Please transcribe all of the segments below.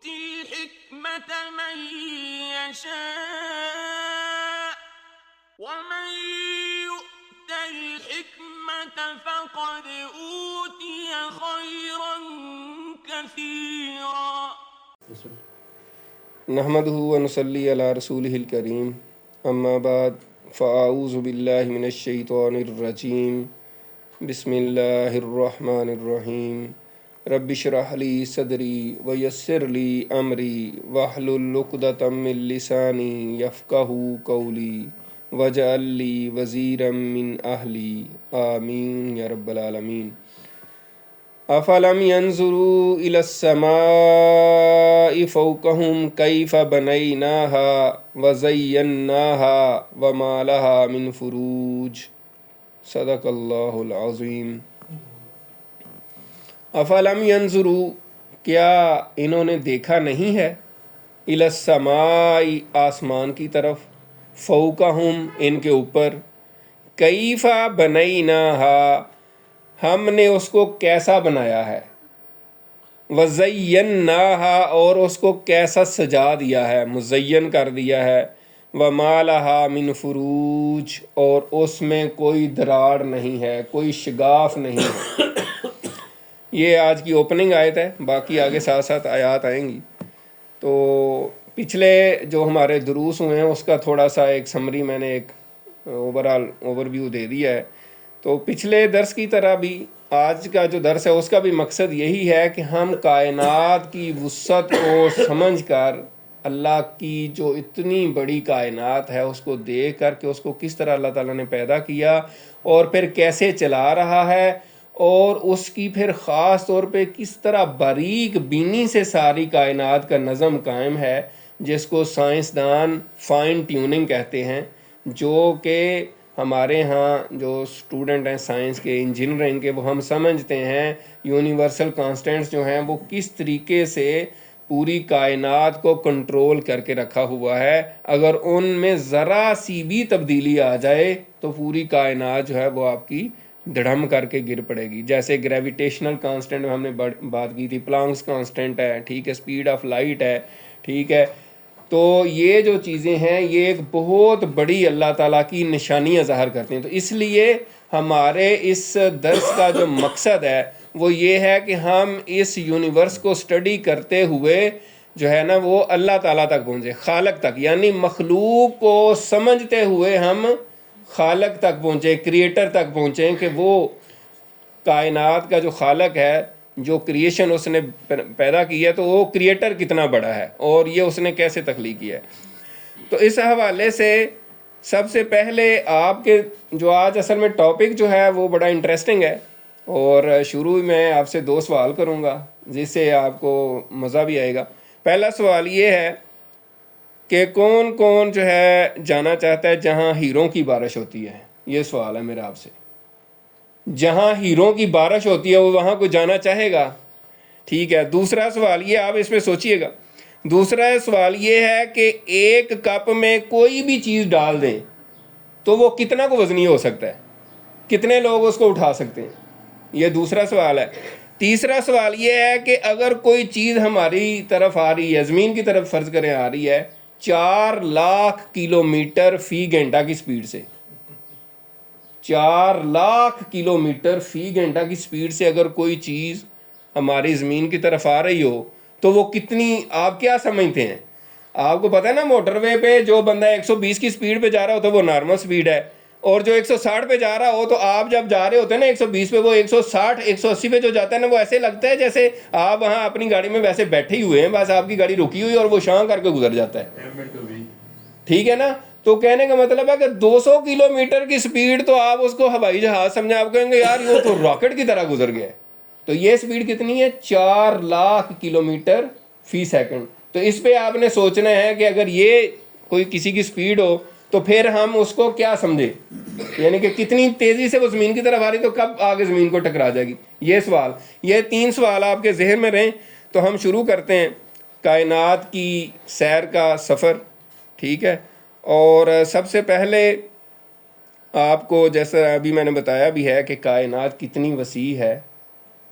يؤتي الحكمة من يشاء ومن يؤت الحكمة فقد أوتي خيرا كثيرا نحمده ونصلي على رسوله الكريم اما بعد فاعوذ باللہ من الشیطان الرجیم بسم اللہ الرحمن الرحیم رب اشرح لی صدری ویسر لی امری واحلل عقدۃ من لسانی یفقہوا قولی واجعل لی وزیرا من اہلی آمین یا رب العالمین افلم ينظروا الى السماء فوقهم كيف بنيناها وزيناها وما لها من فروج صدق اللہ العظیم۔ افلم ينظروا، کیا انہوں نے دیکھا نہیں ہے، الى السماء، آسمان کی طرف، فوقهم، ان کے اوپر، کیف بنیناها، ہم نے اس کو کیسا بنایا ہے، وزیناها، اور اس کو کیسا سجا دیا ہے، مزین کر دیا ہے، وما لها من فروج، اور اس میں کوئی دراڑ نہیں ہے، کوئی شگاف نہیں ہے۔ یہ آج کی اوپننگ آیت ہے، باقی آگے ساتھ ساتھ آیات آئیں گی۔ تو پچھلے جو ہمارے دروس ہوئے ہیں اس کا تھوڑا سا ایک سمری میں نے ایک اوور ویو دے دیا ہے۔ تو پچھلے درس کی طرح بھی آج کا جو درس ہے اس کا بھی مقصد یہی ہے کہ ہم کائنات کی وسعت کو سمجھ کر اللہ کی جو اتنی بڑی کائنات ہے اس کو دیکھ کر کہ اس کو کس طرح اللہ تعالیٰ نے پیدا کیا اور پھر کیسے چلا رہا ہے، اور اس کی پھر خاص طور پہ کس طرح باریک بینی سے ساری کائنات کا نظم قائم ہے، جس کو سائنسدان فائن ٹیوننگ کہتے ہیں، جو کہ ہمارے ہاں جو اسٹوڈنٹ ہیں سائنس کے، انجینئرنگ کے، وہ ہم سمجھتے ہیں یونیورسل کانسٹنٹس جو ہیں وہ کس طریقے سے پوری کائنات کو کنٹرول کر کے رکھا ہوا ہے۔ اگر ان میں ذرا سی بھی تبدیلی آ جائے تو پوری کائنات جو ہے وہ آپ کی دڑھم کر کے گر پڑے گی۔ جیسے گریویٹیشنل کانسٹنٹ میں ہم نے بات کی تھی، پلانکس کانسٹنٹ ہے، ٹھیک ہے، اسپیڈ آف لائٹ ہے، ٹھیک ہے۔ تو یہ جو چیزیں ہیں یہ ایک بہت بڑی اللہ تعالیٰ کی نشانیاں ظاہر کرتی ہیں۔ تو اس لیے ہمارے اس درس کا جو مقصد ہے وہ یہ ہے کہ ہم اس یونیورس کو سٹڈی کرتے ہوئے جو ہے نا وہ اللہ تعالیٰ تک پہنچے، خالق تک، یعنی مخلوق کو سمجھتے ہوئے ہم خالق تک پہنچے، کریٹر تک پہنچیں کہ وہ کائنات کا جو خالق ہے، جو کریشن اس نے پیدا کی ہے، تو وہ کریٹر کتنا بڑا ہے اور یہ اس نے کیسے تخلیق کیا ہے۔ تو اس حوالے سے سب سے پہلے آپ کے جو آج اصل میں ٹاپک جو ہے وہ بڑا انٹرسٹنگ ہے، اور شروع میں آپ سے 2 سوال کروں گا جس سے آپ کو مزہ بھی آئے گا۔ پہلا سوال یہ ہے کہ کون کون جو ہے جانا چاہتا ہے جہاں ہیروں کی بارش ہوتی ہے؟ یہ سوال ہے میرا آپ سے۔ جہاں ہیروں کی بارش ہوتی ہے وہ وہاں کو جانا چاہے گا؟ ٹھیک ہے۔ دوسرا سوال یہ، آپ اس میں سوچئے گا، دوسرا سوال یہ ہے کہ ایک کپ میں کوئی بھی چیز ڈال دیں تو وہ کتنا کو وزنی ہو سکتا ہے، کتنے لوگ اس کو اٹھا سکتے ہیں؟ یہ دوسرا سوال ہے۔ تیسرا سوال یہ ہے کہ اگر کوئی چیز ہماری طرف آ رہی ہے، زمین کی طرف فرض کریں آ رہی ہے، 4 لاکھ کلومیٹر فی گھنٹہ کی سپیڈ سے، 4 لاکھ کلومیٹر فی گھنٹہ کی سپیڈ سے اگر کوئی چیز ہماری زمین کی طرف آ رہی ہو تو وہ کتنی، آپ کیا سمجھتے ہیں؟ آپ کو پتہ ہے نا موٹر وے پہ جو بندہ 120 کی سپیڈ پہ جا رہا ہوتا ہے وہ نارمل سپیڈ ہے، اور جو 160 پہ جا رہا ہو تو آپ جب جا رہے ہوتے ہیں نا 120 پہ، وہ 160 180 پہ جو جاتا ہے نا وہ ایسے لگتا ہے جیسے آپ وہاں اپنی گاڑی میں ویسے بیٹھے ہی ہوئے ہیں، بس آپ کی گاڑی رکی ہوئی اور وہ شاں کر کے گزر جاتا ہے، ٹھیک ہے نا۔ تو کہنے کا مطلب ہے کہ 200 کلومیٹر کی سپیڈ تو آپ اس کو ہوائی جہاز سمجھیں، آپ کہیں گے یار یہ تو راکٹ کی طرح گزر گیا ہے۔ تو یہ سپیڈ کتنی ہے؟ 4 لاکھ کلومیٹر فی سیکنڈ۔ تو اس پہ آپ نے سوچنا ہے کہ اگر یہ کوئی کسی کی سپیڈ ہو تو پھر ہم اس کو کیا سمجھیں، یعنی کہ کتنی تیزی سے وہ زمین کی طرف آ رہی تو کب آگے زمین کو ٹکرا جائے گی۔ یہ سوال، یہ 3 سوال آپ کے ذہن میں رہیں۔ تو ہم شروع کرتے ہیں کائنات کی سیر کا سفر، ٹھیک ہے۔ اور سب سے پہلے آپ کو جیسا ابھی میں نے بتایا بھی ہے کہ کائنات کتنی وسیع ہے،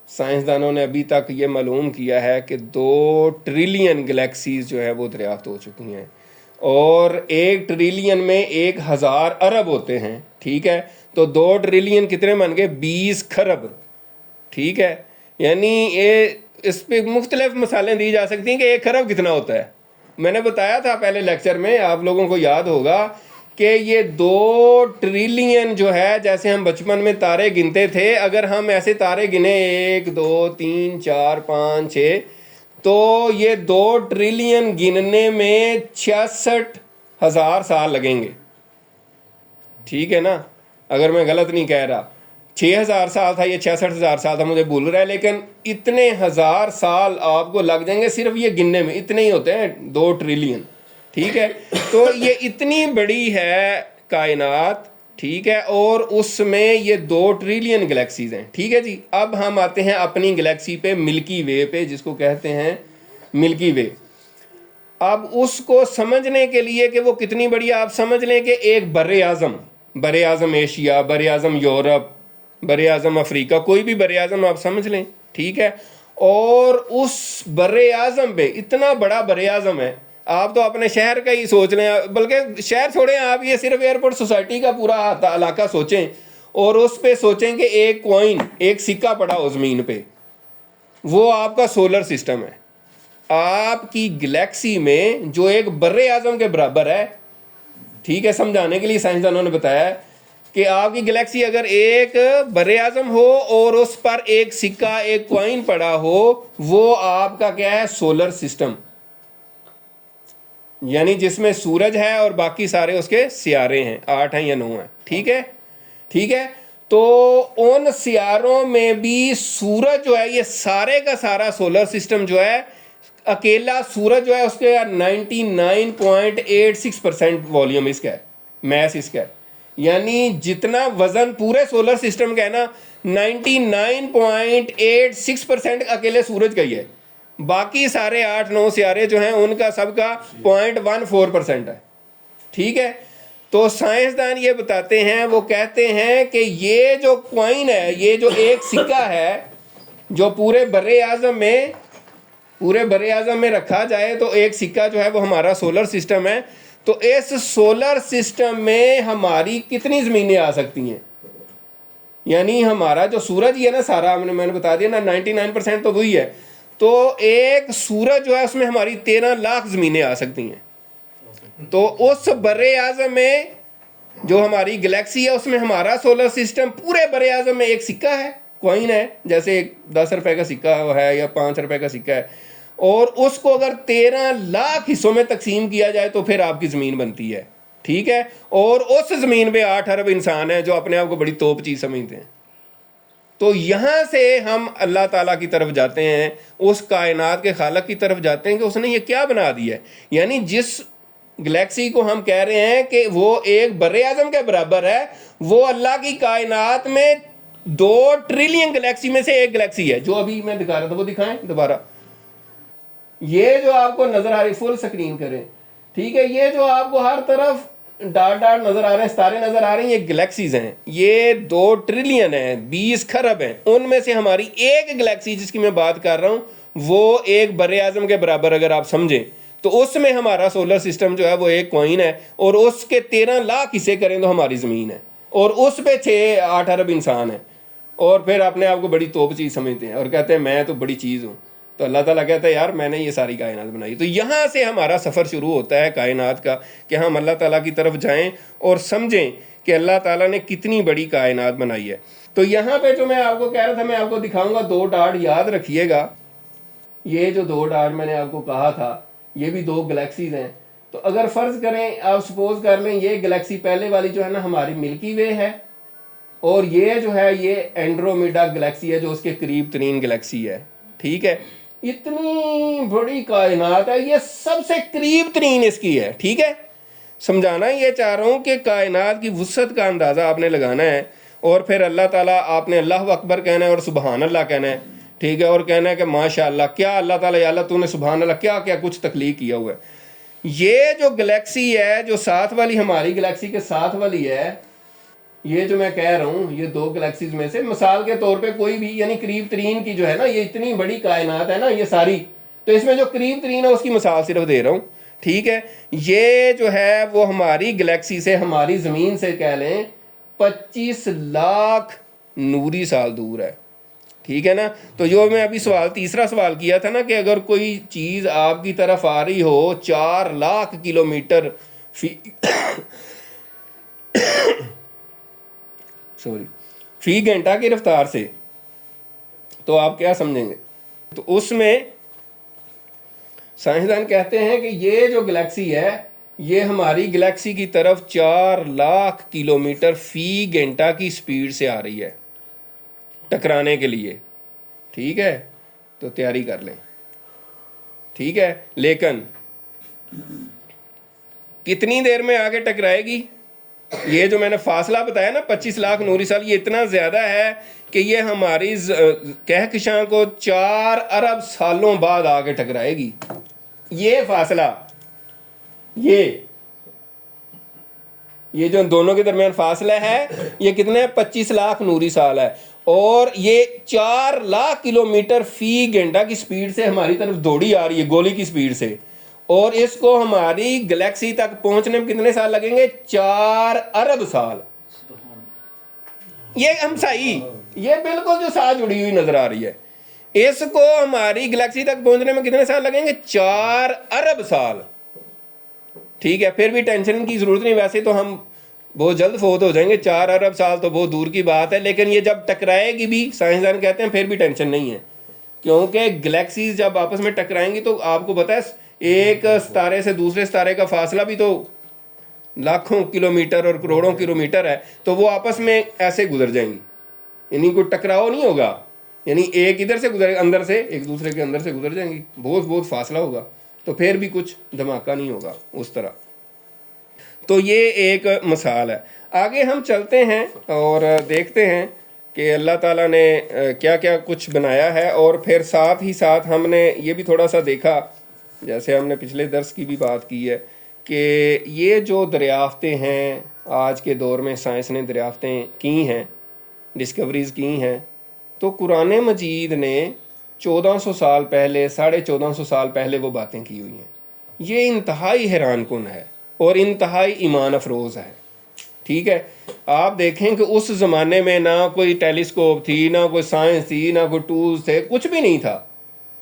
سائنسدانوں نے ابھی تک یہ معلوم کیا ہے کہ 2 ٹریلین گلیکسیز جو ہے وہ دریافت ہو چکی ہیں، اور 1 ٹریلین میں 1000 ارب ہوتے ہیں، ٹھیک ہے؟ تو 2 ٹریلین کتنے بن گئے؟ 20 کھرب، ٹھیک ہے؟ یعنی اس پہ مختلف مثالیں دی جا سکتی ہیں کہ 1 کھرب کتنا ہوتا ہے۔ میں نے بتایا تھا پہلے لیکچر میں، آپ لوگوں کو یاد ہوگا کہ یہ 2 ٹریلین جو ہے، جیسے ہم بچپن میں تارے گنتے تھے، اگر ہم ایسے تارے گنے 1 2 3 4 5 6، تو یہ 2 ٹریلین گننے میں 66,000 سال لگیں گے، ٹھیک ہے نا؟ اگر میں غلط نہیں کہہ رہا، 6,000 سال تھا، یہ 66,000 سال تھا، مجھے بھول رہا ہے، لیکن اتنے 1000 سال آپ کو لگ جائیں گے صرف یہ گننے میں، اتنے ہی ہوتے ہیں 2 ٹریلین، ٹھیک ہے؟ تو یہ اتنی بڑی ہے کائنات، ٹھیک ہے؟ اور اس میں یہ 2 ٹریلین گلیکسیز ہیں، ٹھیک ہے جی؟ اب ہم آتے ہیں اپنی گلیکسی پہ، ملکی وے پہ، جس کو کہتے ہیں ملکی وے۔ اب اس کو سمجھنے کے لیے کہ وہ کتنی بڑی ہے، آپ سمجھ لیں کہ ایک بر اعظم ایشیا، بر اعظم یورپ، بر اعظم افریقہ، کوئی بھی بر اعظم آپ سمجھ لیں، ٹھیک ہے؟ اور اس بر اعظم پہ، اتنا بڑا بر اعظم ہے، آپ تو اپنے شہر کا ہی سوچ لیں، بلکہ شہر چھوڑیں، آپ یہ صرف ایئرپورٹ سوسائٹی کا پورا علاقہ سوچیں، اور اس پہ سوچیں کہ ایک کوئن، ایک سکہ پڑا ہو زمین پہ، وہ آپ کا سولر سسٹم ہے۔ آپ کی گلیکسی میں جو ایک بر اعظم کے برابر ہے، ٹھیک ہے؟ سمجھانے کے لیے سائنسدانوں نے بتایا ہے کہ آپ کی گلیکسی اگر ایک بر اعظم ہو اور اس پر ایک سکہ، ایک کوئن پڑا ہو، وہ آپ کا کیا ہے؟ سولر سسٹم، یعنی جس میں سورج ہے اور باقی سارے اس کے سیارے ہیں، 8 ہیں یا 9 ہیں، ٹھیک ہے؟ ٹھیک ہے؟ تو ان سیاروں میں بھی سورج جو ہے، یہ سارے کا سارا سولر سسٹم جو ہے، اکیلا سورج جو ہے اس کے 99.86% والیوم اس کا ہے، میس اس کا ہے، یعنی جتنا وزن پورے سولر سسٹم کا ہے نا، 99.86% اکیلے سورج کا ہی ہے، باقی سارے 8-9 سیارے جو ہیں ان کا سب کا 0.14% ہے، ٹھیک ہے؟ تو سائنسدان یہ بتاتے ہیں، وہ کہتے ہیں کہ یہ جو کوئن ہے، یہ جو ایک سکہ ہے جو پورے بر اعظم میں رکھا جائے، تو ایک سکہ جو ہے وہ ہمارا سولر سسٹم ہے۔ تو اس سولر سسٹم میں ہماری کتنی زمینیں آ سکتی ہیں؟ یعنی ہمارا جو سورج ہی ہے نا سارا، میں نے بتا دیا نا، 99% تو وہی ہے، تو ایک سورج جو ہے اس میں ہماری 13 لاکھ زمینیں آ سکتی ہیں۔ تو اس بر اعظم میں جو ہماری گلیکسی ہے، اس میں ہمارا سولر سسٹم پورے بر اعظم میں ایک سکہ ہے، کوئن ہے، جیسے 10 روپے کا سکہ ہے یا 5 روپے کا سکہ ہے، اور اس کو اگر 13 لاکھ حصوں میں تقسیم کیا جائے تو پھر آپ کی زمین بنتی ہے، ٹھیک ہے؟ اور اس زمین پہ 8 ارب انسان ہیں جو اپنے آپ کو بڑی توپ چیز سمجھتے ہیں۔ تو یہاں سے ہم اللہ تعالیٰ کی طرف جاتے ہیں، اس کائنات کے خالق کی طرف جاتے ہیں کہ اس نے یہ کیا بنا دیا ہے۔ یعنی جس گلیکسی کو ہم کہہ رہے ہیں کہ وہ ایک بر اعظم کے برابر ہے، وہ اللہ کی کائنات میں 2 ٹریلین گلیکسی میں سے ایک گلیکسی ہے، جو ابھی میں دکھا رہا تھا، وہ دکھائیں دوبارہ، یہ جو آپ کو نظر آ رہی، فل سکرین کریں، ٹھیک ہے؟ یہ جو آپ کو ہر طرف ڈاٹ ڈاٹ نظر آ رہے ہیں، ستارے نظر آ رہے ہیں، یہ گلیکسیز ہیں، یہ 2 ٹریلین ہیں، 20 کھرب ہیں، ان میں سے ہماری ایک گلیکسی جس کی میں بات کر رہا ہوں، وہ ایک بر اعظم کے برابر اگر آپ سمجھیں، تو اس میں ہمارا سولر سسٹم جو ہے وہ ایک کوئن ہے، اور اس کے 13 لاکھ حصے کریں تو ہماری زمین ہے، اور اس پہ 6-8 ارب انسان ہیں، اور پھر اپنے آپ کو بڑی توپ چیز سمجھتے ہیں اور کہتے ہیں میں تو بڑی چیز ہوں۔ تو اللہ تعالیٰ کہتا ہے یار میں نے یہ ساری کائنات بنائی۔ تو یہاں سے ہمارا سفر شروع ہوتا ہے کائنات کا، کہ ہم اللہ تعالیٰ کی طرف جائیں اور سمجھیں کہ اللہ تعالیٰ نے کتنی بڑی کائنات بنائی ہے۔ تو یہاں پہ جو میں آپ کو کہہ رہا تھا، میں آپ کو دکھاؤں گا 2 ڈاٹ، یاد رکھیے گا، یہ جو 2 ڈاٹ میں نے آپ کو کہا تھا، یہ بھی 2 گلیکسیز ہیں۔ تو اگر فرض کریں، آپ سپوز کر لیں، یہ گلیکسی پہلے والی جو ہے نا ہماری ملکی وے ہے، اور یہ جو ہے یہ اینڈرومیڈا گلیکسی ہے جو اس کے قریب ترین گلیکسی ہے، ٹھیک ہے؟ اتنی بڑی کائنات ہے، یہ سب سے قریب ترین اس کی ہے، ٹھیک ہے؟ سمجھانا یہ چاہ رہا ہوں کہ کائنات کی وسعت کا اندازہ آپ نے لگانا ہے، اور پھر اللہ تعالیٰ، آپ نے اللہ اکبر کہنا ہے اور سبحان اللہ کہنا ہے، ٹھیک ہے؟ اور کہنا ہے کہ ماشاء اللہ، کیا اللہ تعالیٰ، یا اللہ تو نے سبحان اللہ کیا کیا کچھ تخلیق کیا ہوا ہے۔ یہ جو گلیکسی ہے، جو ساتھ والی ہماری گلیکسی کے ساتھ والی ہے، یہ جو میں کہہ رہا ہوں یہ 2 گلیکسیز میں سے مثال کے طور پہ کوئی بھی یعنی قریب ترین کی جو ہے نا یہ اتنی بڑی کائنات ہے نا یہ ساری، تو اس میں جو قریب ترین ہے اس کی مثال صرف دے رہا ہوں، ٹھیک ہے. یہ جو ہے وہ ہماری گلیکسی سے ہماری زمین سے کہہ لیں 25 لاکھ نوری سال دور ہے، ٹھیک ہے نا. تو جو میں ابھی تیسرا سوال کیا تھا نا کہ اگر کوئی چیز آپ کی طرف آ رہی ہو 4 لاکھ کلومیٹر فی گھنٹہ کی رفتار سے، تو آپ کیا سمجھیں گے؟ تو اس میں سائنسدان کہتے ہیں کہ یہ جو گلیکسی ہے یہ ہماری گلیکسی کی طرف 4 لاکھ کلومیٹر فی گھنٹہ کی سپیڈ سے آ رہی ہے ٹکرانے کے لیے، ٹھیک ہے. تو تیاری کر لیں، ٹھیک ہے. لیکن کتنی دیر میں آگے ٹکرائے گی؟ یہ جو میں نے فاصلہ بتایا نا 25 لاکھ نوری سال، یہ اتنا زیادہ ہے کہ یہ ہماری کہکشاں کو 4 ارب سالوں بعد آگے ٹکرائے گی. یہ فاصلہ یہ جو دونوں کے درمیان فاصلہ ہے یہ کتنے ہے؟ 25 لاکھ نوری سال ہے، اور یہ 4 لاکھ کلومیٹر فی گھنٹہ کی سپیڈ سے ہماری طرف دوڑی آ رہی ہے، گولی کی سپیڈ سے. اور اس کو ہماری گلیکسی تک پہنچنے میں کتنے سال لگیں گے؟ 4 ارب سال. یہ ہمسائی، یہ بالکل جو ساتھ جڑی ہوئی نظر آ رہی ہے، اس کو ہماری گلیکسی تک پہنچنے میں کتنے سال لگیں گے؟ 4 ارب سال. ٹھیک ہے. پھر بھی ٹینشن کی ضرورت نہیں، ویسے تو ہم بہت جلد فوت ہو جائیں گے، 4 ارب سال تو بہت دور کی بات ہے. لیکن یہ جب ٹکرائے گی بھی سائنسدان کہتے ہیں پھر بھی ٹینشن نہیں ہے، کیونکہ گلیکسیز جب آپس میں ٹکرائیں گی تو آپ کو پتہ ہے ایک ستارے سے دوسرے ستارے کا فاصلہ بھی تو لاکھوں کلومیٹر اور کروڑوں کلومیٹر ہے، تو وہ آپس میں ایسے گزر جائیں گی، یعنی کوئی ٹکراؤ نہیں ہوگا، یعنی ایک ادھر سے گزرے اندر سے ایک دوسرے کے اندر سے گزر جائیں گی، بہت فاصلہ ہوگا، تو پھر بھی کچھ دھماکہ نہیں ہوگا اس طرح. تو یہ ایک مثال ہے. آگے ہم چلتے ہیں اور دیکھتے ہیں کہ اللہ تعالیٰ نے کیا کیا کچھ بنایا ہے. اور پھر ساتھ ہی ساتھ ہم نے یہ بھی تھوڑا سا دیکھا، جیسے ہم نے پچھلے درس کی بھی بات کی ہے، کہ یہ جو دریافتیں ہیں آج کے دور میں سائنس نے دریافتیں کی ہیں، ڈسکوریز کی ہیں، تو قرآن مجید نے 1400 سال پہلے 1450 سال پہلے وہ باتیں کی ہوئی ہیں. یہ انتہائی حیران کن ہے اور انتہائی ایمان افروز ہے. ٹھیک ہے. آپ دیکھیں کہ اس زمانے میں نہ کوئی ٹیلیسکوپ تھی، نہ کوئی سائنس تھی، نہ کوئی ٹولز تھے، کچھ بھی نہیں تھا.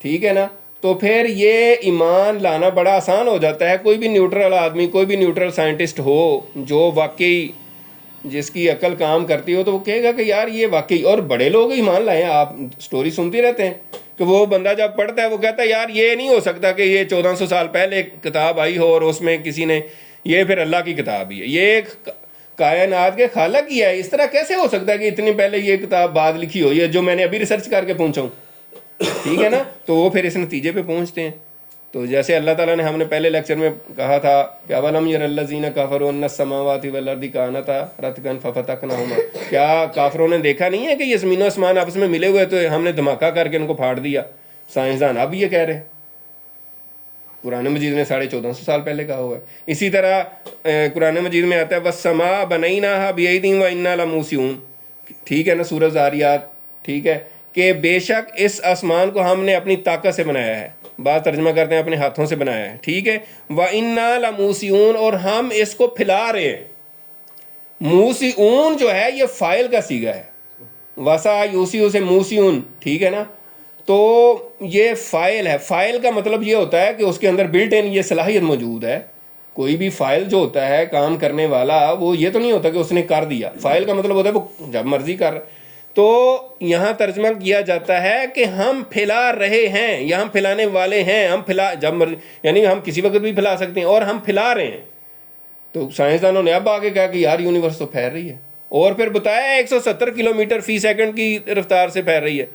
ٹھیک ہے نا. تو پھر یہ ایمان لانا بڑا آسان ہو جاتا ہے. کوئی بھی نیوٹرل آدمی، کوئی بھی نیوٹرل سائنٹسٹ ہو جو واقعی جس کی عقل کام کرتی ہو، تو وہ کہے گا کہ یار یہ واقعی. اور بڑے لوگ ایمان لائے ہیں، آپ سٹوری سنتے رہتے ہیں کہ وہ بندہ جب پڑھتا ہے وہ کہتا ہے یار یہ نہیں ہو سکتا کہ یہ 1400 سال پہلے ایک کتاب آئی ہو اور اس میں کسی نے، یہ پھر اللہ کی کتاب ہی ہے، یہ ایک کائنات کے خالق ہی ہے. اس طرح کیسے ہو سکتا ہے کہ اتنی پہلے یہ کتاب بعد لکھی ہوئی ہے جو میں نے ابھی ریسرچ کر کے پہنچا ہوں. ٹھیک ہے نا. تو وہ پھر اس نتیجے پہ پہنچتے ہیں. تو جیسے اللہ تعالیٰ نے ہم نے پہلے لیکچر میں کہا تھا کہ اولم یر الذین کفروا ان السماوات والارض کانتا رتقا ففتقناہما، کیا کافروں نے دیکھا نہیں ہے کہ یہ زمین و آسمان آپس میں ملے ہوئے تو ہم نے دھماکہ کر کے ان کو پھاڑ دیا. سائنسدان اب یہ کہہ رہے ہیں، قرآن مجید نے 1450 سال پہلے کہا ہوا ہے. اسی طرح قرآن مجید میں آتا ہے والسماء بنیناھا بأید وانا لموسعون. ٹھیک ہے نا. سورہ ذاریات. ٹھیک ہے کہ بے شک اس آسمان کو ہم نے اپنی طاقت سے بنایا ہے، بعض ترجمہ کرتے ہیں اپنے ہاتھوں سے بنایا ہے. ٹھیک ہے. وَإِنَّا لَمُوسِعُونَ، اور ہم اس کو پھیلا رہے ہیں. موسعون جو ہے یہ فاعل کا صیغہ ہے، وسع یوسع سے موسعون. ٹھیک ہے نا. تو یہ فاعل ہے. فاعل کا مطلب یہ ہوتا ہے کہ اس کے اندر بلٹ ان یہ صلاحیت موجود ہے. کوئی بھی فاعل جو ہوتا ہے کام کرنے والا، وہ یہ تو نہیں ہوتا کہ اس نے کر دیا. فاعل کا مطلب ہوتا ہے وہ جب مرضی کر. تو یہاں ترجمہ کیا جاتا ہے کہ ہم پھیلا رہے ہیں، یا ہم پھیلانے والے ہیں. ہم جب یعنی ہم کسی وقت بھی پھیلا سکتے ہیں، اور ہم پھیلا رہے ہیں. تو سائنسدانوں نے اب آگے کہا کہ یار یونیورس تو پھیل رہی ہے، اور پھر بتایا 170 کلومیٹر فی سیکنڈ کی رفتار سے پھیل رہی ہے.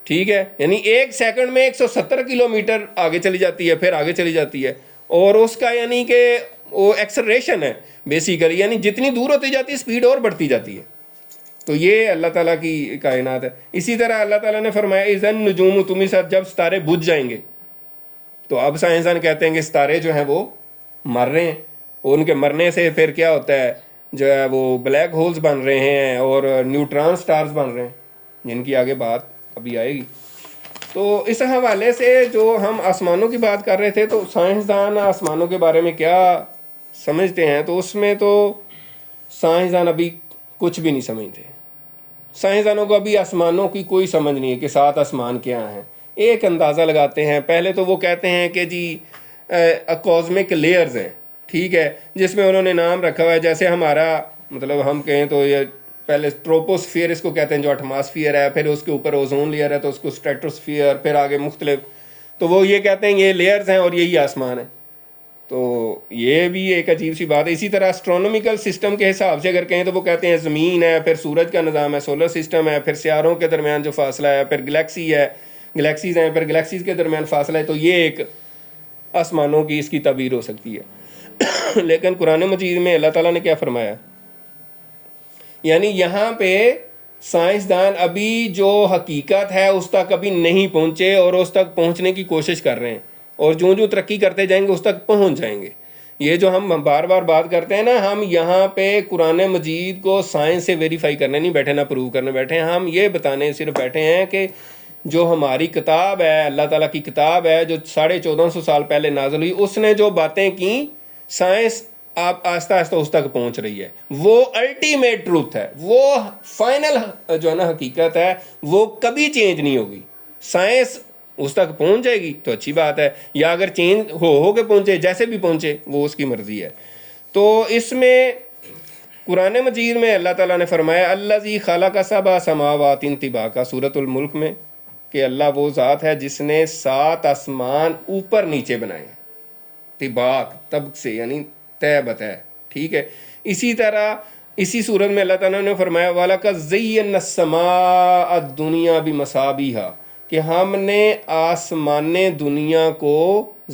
ٹھیک ہے. یعنی ایک سیکنڈ میں 170 کلومیٹر آگے چلی جاتی ہے، پھر آگے چلی جاتی ہے. اور اس کا یعنی کہ وہ ایکسلریشن ہے بیسیکلی، یعنی جتنی دور ہوتی جاتی ہے اسپیڈ اور بڑھتی جاتی ہے. تو یہ اللہ تعالیٰ کی کائنات ہے. اسی طرح اللہ تعالیٰ نے فرمایا اذا النجوم، تمہیں ساتھ جب ستارے بجھ جائیں گے. تو اب سائنسدان کہتے ہیں کہ ستارے جو ہیں وہ مر رہے ہیں، اور ان کے مرنے سے پھر کیا ہوتا ہے جو ہے وہ بلیک ہولز بن رہے ہیں اور نیوٹران سٹارز بن رہے ہیں، جن کی آگے بات ابھی آئے گی۔ تو اس حوالے سے جو ہم آسمانوں کی بات کر رہے تھے، تو سائنسدان آسمانوں کے بارے میں کیا سمجھتے ہیں، تو اس میں تو سائنسدان ابھی کچھ بھی نہیں سمجھتے۔ سائنسدانوں کو ابھی آسمانوں کی کوئی سمجھ نہیں ہے کہ 7 آسمان کیا ہیں۔ ایک اندازہ لگاتے ہیں، پہلے تو وہ کہتے ہیں کہ جی کاسمک لیئرز ہیں، ٹھیک ہے، جس میں انہوں نے نام رکھا ہوا ہے، جیسے ہمارا مطلب ہم کہیں تو یہ پہلے ٹروپوسفیئر اس کو کہتے ہیں جو ایٹماسفیئر ہے، پھر اس کے اوپر اوزون لیئر ہے تو اس کو اسٹریٹوسفیئر، پھر آگے مختلف، تو وہ یہ کہتے ہیں یہ لیئرز ہیں اور یہی آسمان ہے۔ تو یہ بھی ایک عجیب سی بات ہے۔ اسی طرح اسٹرونومیکل سسٹم کے حساب سے اگر کہیں تو وہ کہتے ہیں زمین ہے، پھر سورج کا نظام ہے، سولر سسٹم ہے، پھر سیاروں کے درمیان جو فاصلہ ہے، پھر گلیکسی ہے، گلیکسیز ہیں، پھر گلیکسیز کے درمیان فاصلہ ہے، تو یہ ایک آسمانوں کی اس کی تعبیر ہو سکتی ہے۔ لیکن قرآن مجید میں اللہ تعالیٰ نے کیا فرمایا، یعنی یہاں پہ سائنسدان ابھی جو حقیقت ہے اس تک ابھی نہیں پہنچے اور اس تک پہنچنے کی کوشش کر رہے ہیں، اور جو ترقی کرتے جائیں گے اس تک پہنچ جائیں گے۔ یہ جو ہم بار بار بات کرتے ہیں نا، ہم یہاں پہ قرآن مجید کو سائنس سے ویریفائی کرنے نہیں بیٹھے، نہ پروو کرنے بیٹھے ہیں، ہم یہ بتانے صرف بیٹھے ہیں کہ جو ہماری کتاب ہے، اللہ تعالیٰ کی کتاب ہے، جو 1450 سال پہلے نازل ہوئی، اس نے جو باتیں کی، سائنس آپ آہستہ آہستہ اس تک پہنچ رہی ہے۔ وہ الٹیمیٹ ٹروتھ ہے، وہ فائنل جو ہے نا حقیقت ہے، وہ کبھی چینج نہیں ہوگی۔ سائنس اس تک پہنچ جائے گی تو اچھی بات ہے، یا اگر چینج ہو کے پہنچے، جیسے بھی پہنچے، وہ اس کی مرضی ہے۔ تو اس میں قرآن مجید میں اللہ تعالیٰ نے فرمایا الذی خلق سبع سماوات طباقا، سورۃ الملک میں، کہ اللہ وہ ذات ہے جس نے 7 آسمان اوپر نیچے بنائے ہیں، طباق، طبق سے یعنی تہ بتہ، ٹھیک ہے۔ اسی طرح اسی صورت میں اللہ تعالیٰ نے فرمایا وَلَقَدْ زَيَّنَّا السَّمَاءَ الدُّنْيَا بِمَصَابِيحَ، کہ ہم نے آسمان دنیا کو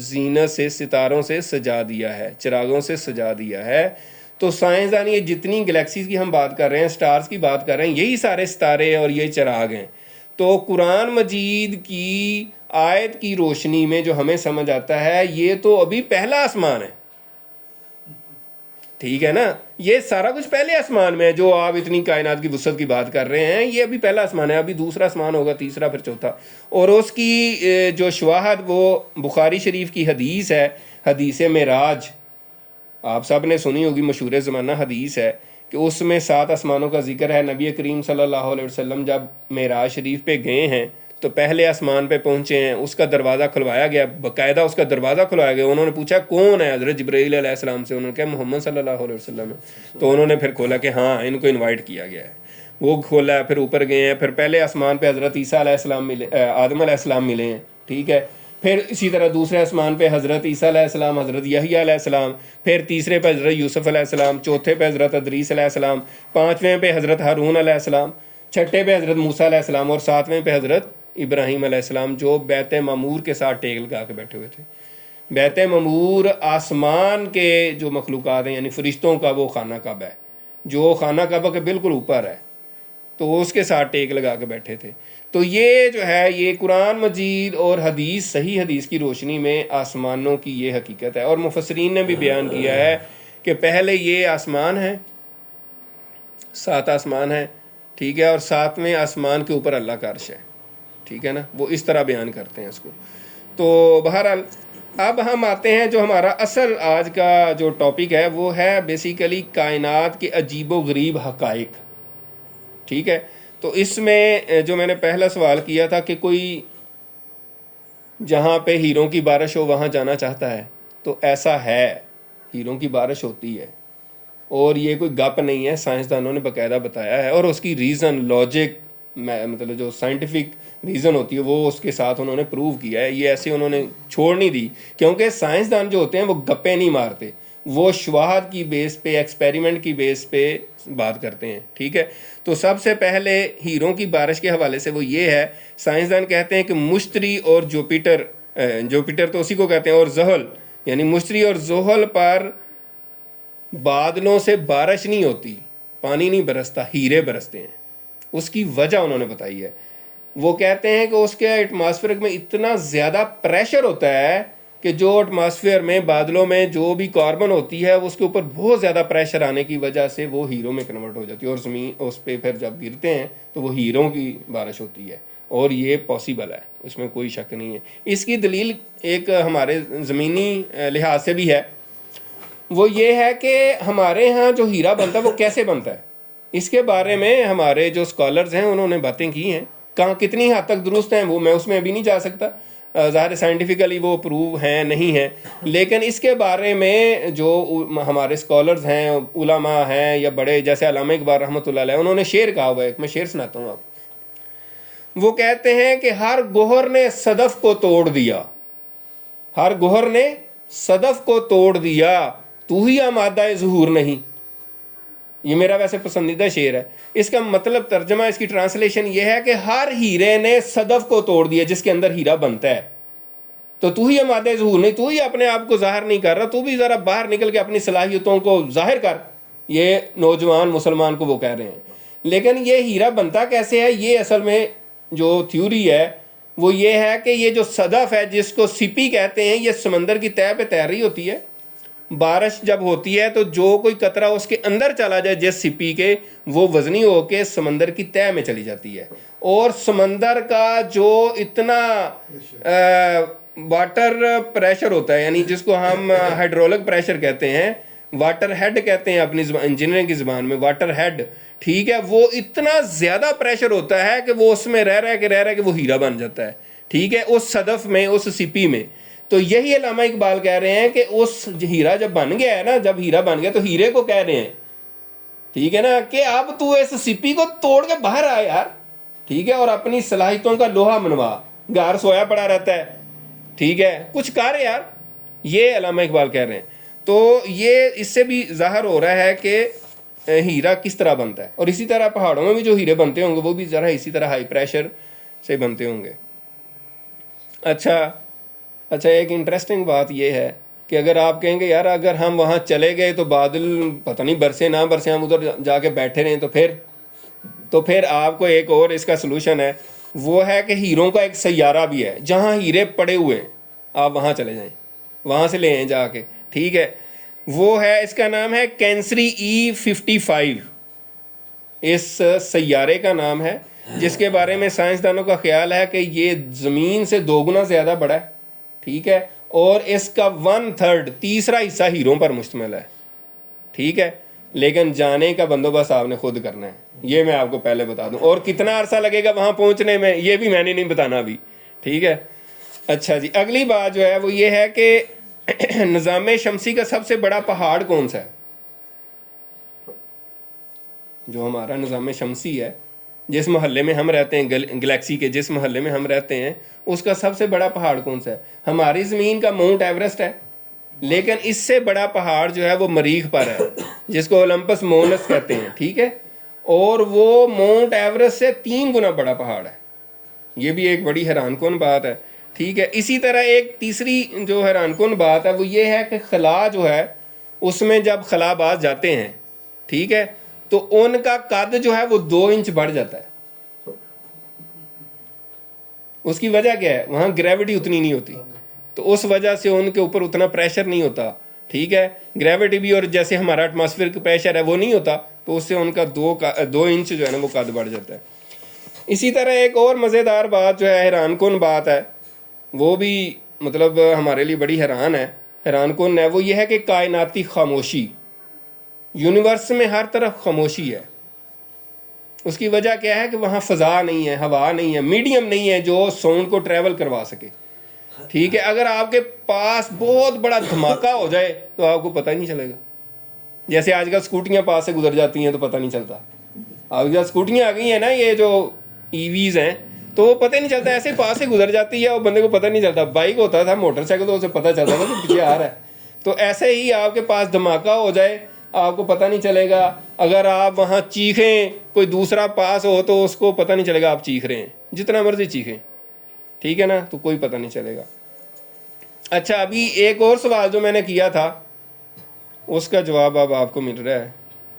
زینت سے، ستاروں سے سجا دیا ہے، چراغوں سے سجا دیا ہے۔ تو سائنسدان یہ جتنی گلیکسیز کی ہم بات کر رہے ہیں، سٹارز کی بات کر رہے ہیں، یہی سارے ستارے اور یہ چراغ ہیں۔ تو قرآن مجید کی آیت کی روشنی میں جو ہمیں سمجھ آتا ہے، یہ تو ابھی پہلا آسمان ہے، ٹھیک ہے نا، یہ سارا کچھ پہلے آسمان میں ہے۔ جو آپ اتنی کائنات کی وسعت کی بات کر رہے ہیں، یہ ابھی پہلا آسمان ہے، ابھی دوسرا آسمان ہوگا، تیسرا، پھر چوتھا۔ اور اس کی جو شواہد وہ بخاری شریف کی حدیث ہے، حدیث معراج، آپ سب نے سنی ہوگی، مشہور زمانہ حدیث ہے کہ اس میں 7 آسمانوں کا ذکر ہے۔ نبی کریم صلی اللہ علیہ وسلم جب معراج شریف پہ گئے ہیں تو پہلے آسمان پہ پہنچے ہیں، اس کا دروازہ کھلوایا گیا، باقاعدہ اس کا دروازہ کھلوایا گیا۔ انہوں نے پوچھا کون ہے؟ حضرت جبرائیل علیہ السلام سے۔ انہوں نے کہا محمد صلی اللہ علیہ وسلم ہے۔ تو انہوں نے پھر کھولا کہ ہاں ان کو انوائٹ کیا گیا ہے، وہ کھولا ہے، پھر اوپر گئے ہیں، پھر پہلے آسمان پہ حضرت عیسیٰ علیہ السلام ملے، آدم علیہ السلام ملے ہیں، ٹھیک ہے۔ پھر اسی طرح دوسرے آسمان پہ حضرت عیسیٰ علیہ السلام، حضرت یحییٰ علیہ السلام، پھر تیسرے پہ حضرت یوسف علیہ السلام، چوتھے پہ حضرت ادریس علیہ السلام، 5ویں پہ حضرت ہارون علیہ السلام، 6ٹھے پہ حضرت موسیٰ علیہ السلام، اور 7ویں پہ حضرت ابراہیم علیہ السلام، جو بیت معمور کے ساتھ ٹیک لگا کے بیٹھے ہوئے تھے۔ بیت معمور آسمان کے جو مخلوقات ہیں، یعنی فرشتوں کا وہ خانہ کعبہ ہے، جو خانہ کعبہ کے بالکل اوپر ہے، تو اس کے ساتھ ٹیک لگا کے بیٹھے تھے۔ تو یہ جو ہے، یہ قرآن مجید اور حدیث، صحیح حدیث کی روشنی میں آسمانوں کی یہ حقیقت ہے۔ اور مفسرین نے بھی بیان کیا ہے کہ پہلے یہ آسمان ہے، 7 آسمان ہیں، ٹھیک ہے، اور 7ویں آسمان کے اوپر اللہ کا عرش ہے، ٹھیک ہے نا، وہ اس طرح بیان کرتے ہیں اس کو۔ تو بہرحال اب ہم آتے ہیں، جو ہمارا اصل آج کا جو ٹاپک ہے وہ ہے بیسیکلی کائنات کے عجیب و غریب حقائق، ٹھیک ہے۔ تو اس میں جو میں نے پہلا سوال کیا تھا کہ کوئی جہاں پہ ہیروں کی بارش ہو وہاں جانا چاہتا ہے، تو ایسا ہے، ہیروں کی بارش ہوتی ہے، اور یہ کوئی گپ نہیں ہے، سائنسدانوں نے باقاعدہ بتایا ہے، اور اس کی ریزن، لاجک، مطلب جو سائنٹیفک ریزن ہوتی ہے وہ اس کے ساتھ انہوں نے پروو کیا ہے۔ یہ ایسے انہوں نے چھوڑ نہیں دی، کیونکہ سائنسدان جو ہوتے ہیں وہ گپے نہیں مارتے، وہ شواہد کی بیس پہ، ایکسپیریمنٹ کی بیس پہ بات کرتے ہیں، ٹھیک ہے۔ تو سب سے پہلے ہیروں کی بارش کے حوالے سے وہ یہ ہے، سائنسدان کہتے ہیں کہ مشتری اور جوپیٹر تو اسی کو کہتے ہیں، اور زحل، یعنی مشتری اور زحل پر بادلوں سے بارش نہیں ہوتی، پانی نہیں برستا، ہیرے برستے ہیں۔ اس کی وجہ انہوں نے بتائی ہے، وہ کہتے ہیں کہ اس کے ایٹماسفیئر میں اتنا زیادہ پریشر ہوتا ہے کہ جو ایٹماسفیئر میں بادلوں میں جو بھی کاربن ہوتی ہے اس کے اوپر بہت زیادہ پریشر آنے کی وجہ سے وہ ہیروں میں کنورٹ ہو جاتی ہے، اور زمین اس پہ پھر جب گرتے ہیں تو وہ ہیروں کی بارش ہوتی ہے، اور یہ پاسبل ہے، اس میں کوئی شک نہیں ہے۔ اس کی دلیل ایک ہمارے زمینی لحاظ سے بھی ہے، وہ یہ ہے کہ ہمارے ہاں جو ہیرا بنتا ہے وہ کیسے بنتا ہے، اس کے بارے میں ہمارے جو اسکالرز ہیں انہوں نے باتیں کی ہیں، کہاں کتنی حد تک درست ہیں وہ میں اس میں ابھی نہیں جا سکتا، ظاہر سائنٹیفکلی وہ پروو ہیں نہیں ہیں، لیکن اس کے بارے میں جو ہمارے اسکالرز ہیں، علماء ہیں یا بڑے، جیسے علامہ اقبال رحمۃ اللہ علیہ، انہوں نے شعر کہا ہوا ہے، میں شعر سناتا ہوں آپ۔ وہ کہتے ہیں کہ ہر گوہر نے صدف کو توڑ دیا، ہر گوہر نے صدف کو توڑ دیا، تو ہی آمادہ ظہور نہیں۔ یہ میرا ویسے پسندیدہ شعر ہے۔ اس کا مطلب ترجمہ، اس کی ٹرانسلیشن یہ ہے کہ ہر ہیرے نے صدف کو توڑ دیا جس کے اندر ہیرا بنتا ہے، تو ہی آمادہ ظہور نہیں، تو ہی اپنے آپ کو ظاہر نہیں کر رہا، تو بھی ذرا باہر نکل کے اپنی صلاحیتوں کو ظاہر کر۔ یہ نوجوان مسلمان کو وہ کہہ رہے ہیں۔ لیکن یہ ہیرا بنتا کیسے ہے؟ یہ اصل میں جو تھیوری ہے وہ یہ ہے کہ یہ جو صدف ہے جس کو سپی کہتے ہیں، یہ سمندر کی تہہ پہ تیر رہی ہوتی ہے، بارش جب ہوتی ہے تو جو کوئی قطرہ اس کے اندر چلا جائے جس سپی کے، وہ وزنی ہو کے سمندر کی تہہ میں چلی جاتی ہے، اور سمندر کا جو اتنا واٹر پریشر ہوتا ہے، یعنی جس کو ہم ہائیڈرولک پریشر کہتے ہیں، واٹر ہیڈ کہتے ہیں اپنی انجینئرنگ کی زبان میں، واٹر ہیڈ، ٹھیک ہے، وہ اتنا زیادہ پریشر ہوتا ہے کہ وہ اس میں رہ کے وہ ہیرا بن جاتا ہے، ٹھیک ہے، اس صدف میں، اس سپی میں۔ تو یہی علامہ اقبال کہہ رہے ہیں کہ اس ہیرا جب بن گیا ہے نا، جب ہیرا بن گیا تو ہیرے کو کہہ رہے ہیں، ٹھیک ہے نا، کہ اب تو اس سپی کو توڑ کے باہر آ یار، ٹھیک ہے، اور اپنی صلاحیتوں کا لوہا منوا، گھر سویا پڑا رہتا ہے، ٹھیک ہے، کچھ کر یار، یہ علامہ اقبال کہہ رہے ہیں۔ تو یہ اس سے بھی ظاہر ہو رہا ہے کہ ہیرا کس طرح بنتا ہے، اور اسی طرح پہاڑوں میں بھی جو ہیرے بنتے ہوں گے وہ بھی ذرا اسی طرح ہائی پریشر سے بنتے ہوں گے۔ اچھا ایک انٹرسٹنگ بات یہ ہے کہ اگر آپ کہیں گے یار اگر ہم وہاں چلے گئے تو بادل پتہ نہیں برسے نہ برسے، ہم ادھر جا کے بیٹھے رہیں، تو پھر آپ کو ایک اور اس کا سلوشن ہے، وہ ہے کہ ہیروں کا ایک سیارہ بھی ہے جہاں ہیرے پڑے ہوئے ہیں، آپ وہاں چلے جائیں، وہاں سے لے آئیں جا کے، ٹھیک ہے، وہ ہے، اس کا نام ہے کینسری E55، اس سیارے کا نام ہے، جس کے بارے میں سائنسدانوں کا خیال ہے کہ یہ زمین سے 2 گنا زیادہ بڑا ہے، ٹھیک ہے، اور اس کا 1/3 تیسرا حصہ ہیروں پر مشتمل ہے، ٹھیک ہے، لیکن جانے کا بندوبست آپ نے خود کرنا ہے، یہ میں آپ کو پہلے بتا دوں، اور کتنا عرصہ لگے گا وہاں پہنچنے میں یہ بھی میں نے نہیں بتانا ابھی، ٹھیک ہے۔ اچھا جی، اگلی بات جو ہے وہ یہ ہے کہ نظام شمسی کا سب سے بڑا پہاڑ کون سا ہے؟ جو ہمارا نظام شمسی ہے، جس محلے میں ہم رہتے ہیں، گلیکسی کے جس محلے میں ہم رہتے ہیں، اس کا سب سے بڑا پہاڑ کون سا ہے؟ ہماری زمین کا ماؤنٹ ایوریسٹ ہے، لیکن اس سے بڑا پہاڑ جو ہے وہ مریخ پر ہے، جس کو اولمپس مونس کہتے ہیں، ٹھیک ہے، اور وہ ماؤنٹ ایوریسٹ سے 3 گنا بڑا پہاڑ ہے۔ یہ بھی ایک بڑی حیران کن بات ہے، ٹھیک ہے۔ اسی طرح ایک تیسری جو حیران کن بات ہے وہ یہ ہے کہ خلا جو ہے، اس میں جب خلا باز جاتے ہیں، ٹھیک ہے، تو ان کا قد جو ہے وہ 2 انچ بڑھ جاتا ہے۔ اس کی وجہ کیا ہے؟ وہاں گریوٹی اتنی نہیں ہوتی، تو اس وجہ سے ان کے اوپر اتنا پریشر نہیں ہوتا، ٹھیک ہے، گریوٹی بھی، اور جیسے ہمارا ایٹماسفیئر کا پریشر ہے وہ نہیں ہوتا، تو اس سے ان کا 2 انچ جو ہے نا وہ قد بڑھ جاتا ہے۔ اسی طرح ایک اور مزیدار بات جو ہے، حیران کن بات ہے، وہ بھی مطلب ہمارے لیے بڑی حیران کن ہے، وہ یہ ہے کہ کائناتی خاموشی، یونیورس میں ہر طرف خاموشی ہے۔ اس کی وجہ کیا ہے کہ وہاں فضا نہیں ہے، ہوا نہیں ہے، میڈیم نہیں ہے جو ساؤنڈ کو ٹریول کروا سکے، ٹھیک ہے۔ اگر آپ کے پاس بہت بڑا دھماکہ ہو جائے تو آپ کو پتہ ہی نہیں چلے گا، جیسے آج کل اسکوٹیاں پاس سے گزر جاتی ہیں تو پتہ نہیں چلتا، آج کل اسکوٹیاں آ گئی ہیں نا، یہ جو EVs ہیں، تو وہ پتہ ہی نہیں چلتا، ایسے پاس سے گزر جاتی ہے اور بندے کو پتہ نہیں چلتا۔ بائک ہوتا تھا، موٹر سائیکل، تو اسے پتہ چلتا تھا کہ پیچھے آ رہا ہے، تو ایسے ہی آپ کے پاس دھماکہ ہو جائے آپ کو پتہ نہیں چلے گا۔ اگر آپ وہاں چیخیں، کوئی دوسرا پاس ہو تو اس کو پتہ نہیں چلے گا آپ چیخ رہے ہیں، جتنا مرضی چیخیں، ٹھیک ہے نا، تو کوئی پتہ نہیں چلے گا۔ اچھا، ابھی ایک اور سوال جو میں نے کیا تھا اس کا جواب اب آپ کو مل رہا ہے،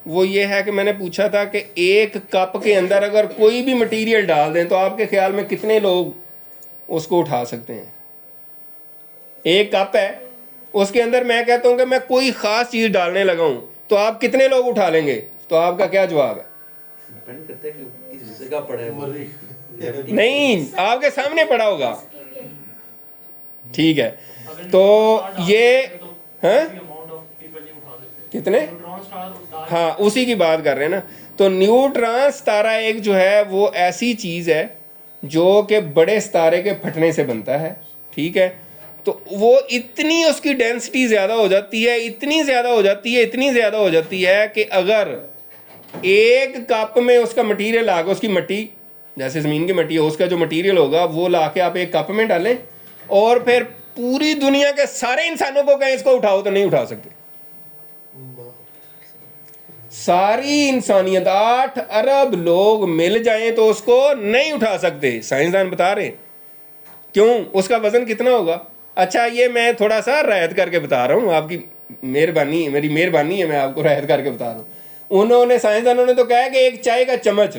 وہ یہ ہے کہ میں نے پوچھا تھا کہ ایک کپ کے اندر اگر کوئی بھی مٹیریل ڈال دیں تو آپ کے خیال میں کتنے لوگ اس کو اٹھا سکتے ہیں؟ ایک کپ ہے, اس کے اندر میں کہتا ہوں کہ میں کوئی خاص چیز ڈالنے لگا ہوں, تو آپ کتنے لوگ اٹھا لیں گے؟ تو آپ کا کیا جواب ہے؟ نہیں, آپ کے سامنے پڑا ہوگا. ٹھیک ہے, تو یہ کتنے, ہاں اسی کی بات کر رہے ہیں نا. تو نیوٹران ستارہ ایک جو ہے وہ ایسی چیز ہے جو کہ بڑے ستارے کے پھٹنے سے بنتا ہے. ٹھیک ہے, تو وہ اتنی اس کی ڈینسٹی زیادہ ہو جاتی ہے, اتنی زیادہ ہو جاتی ہے کہ اگر ایک کپ میں اس کا مٹیریل آ کے, اس کی مٹی جیسے زمین کی مٹی ہے, اس کا جو مٹیریل ہوگا وہ لا کے آپ ایک کپ میں ڈالیں اور پھر پوری دنیا کے سارے انسانوں کو کہیں اس کو اٹھاؤ تو نہیں اٹھا سکتے. ساری انسانیت 8 ارب لوگ مل جائیں تو اس کو نہیں اٹھا سکتے. سائنسدان بتا رہے ہیں. کیوں؟ اس کا وزن کتنا ہوگا؟ اچھا یہ میں تھوڑا سا رعایت کر کے بتا رہا ہوں, آپ کی مہربانی, میری مہربانی ہے, میں آپ کو رعایت کر کے بتا رہا ہوں. انہوں نے سائنسدانوں نے تو کہا کہ ایک چائے کا چمچ,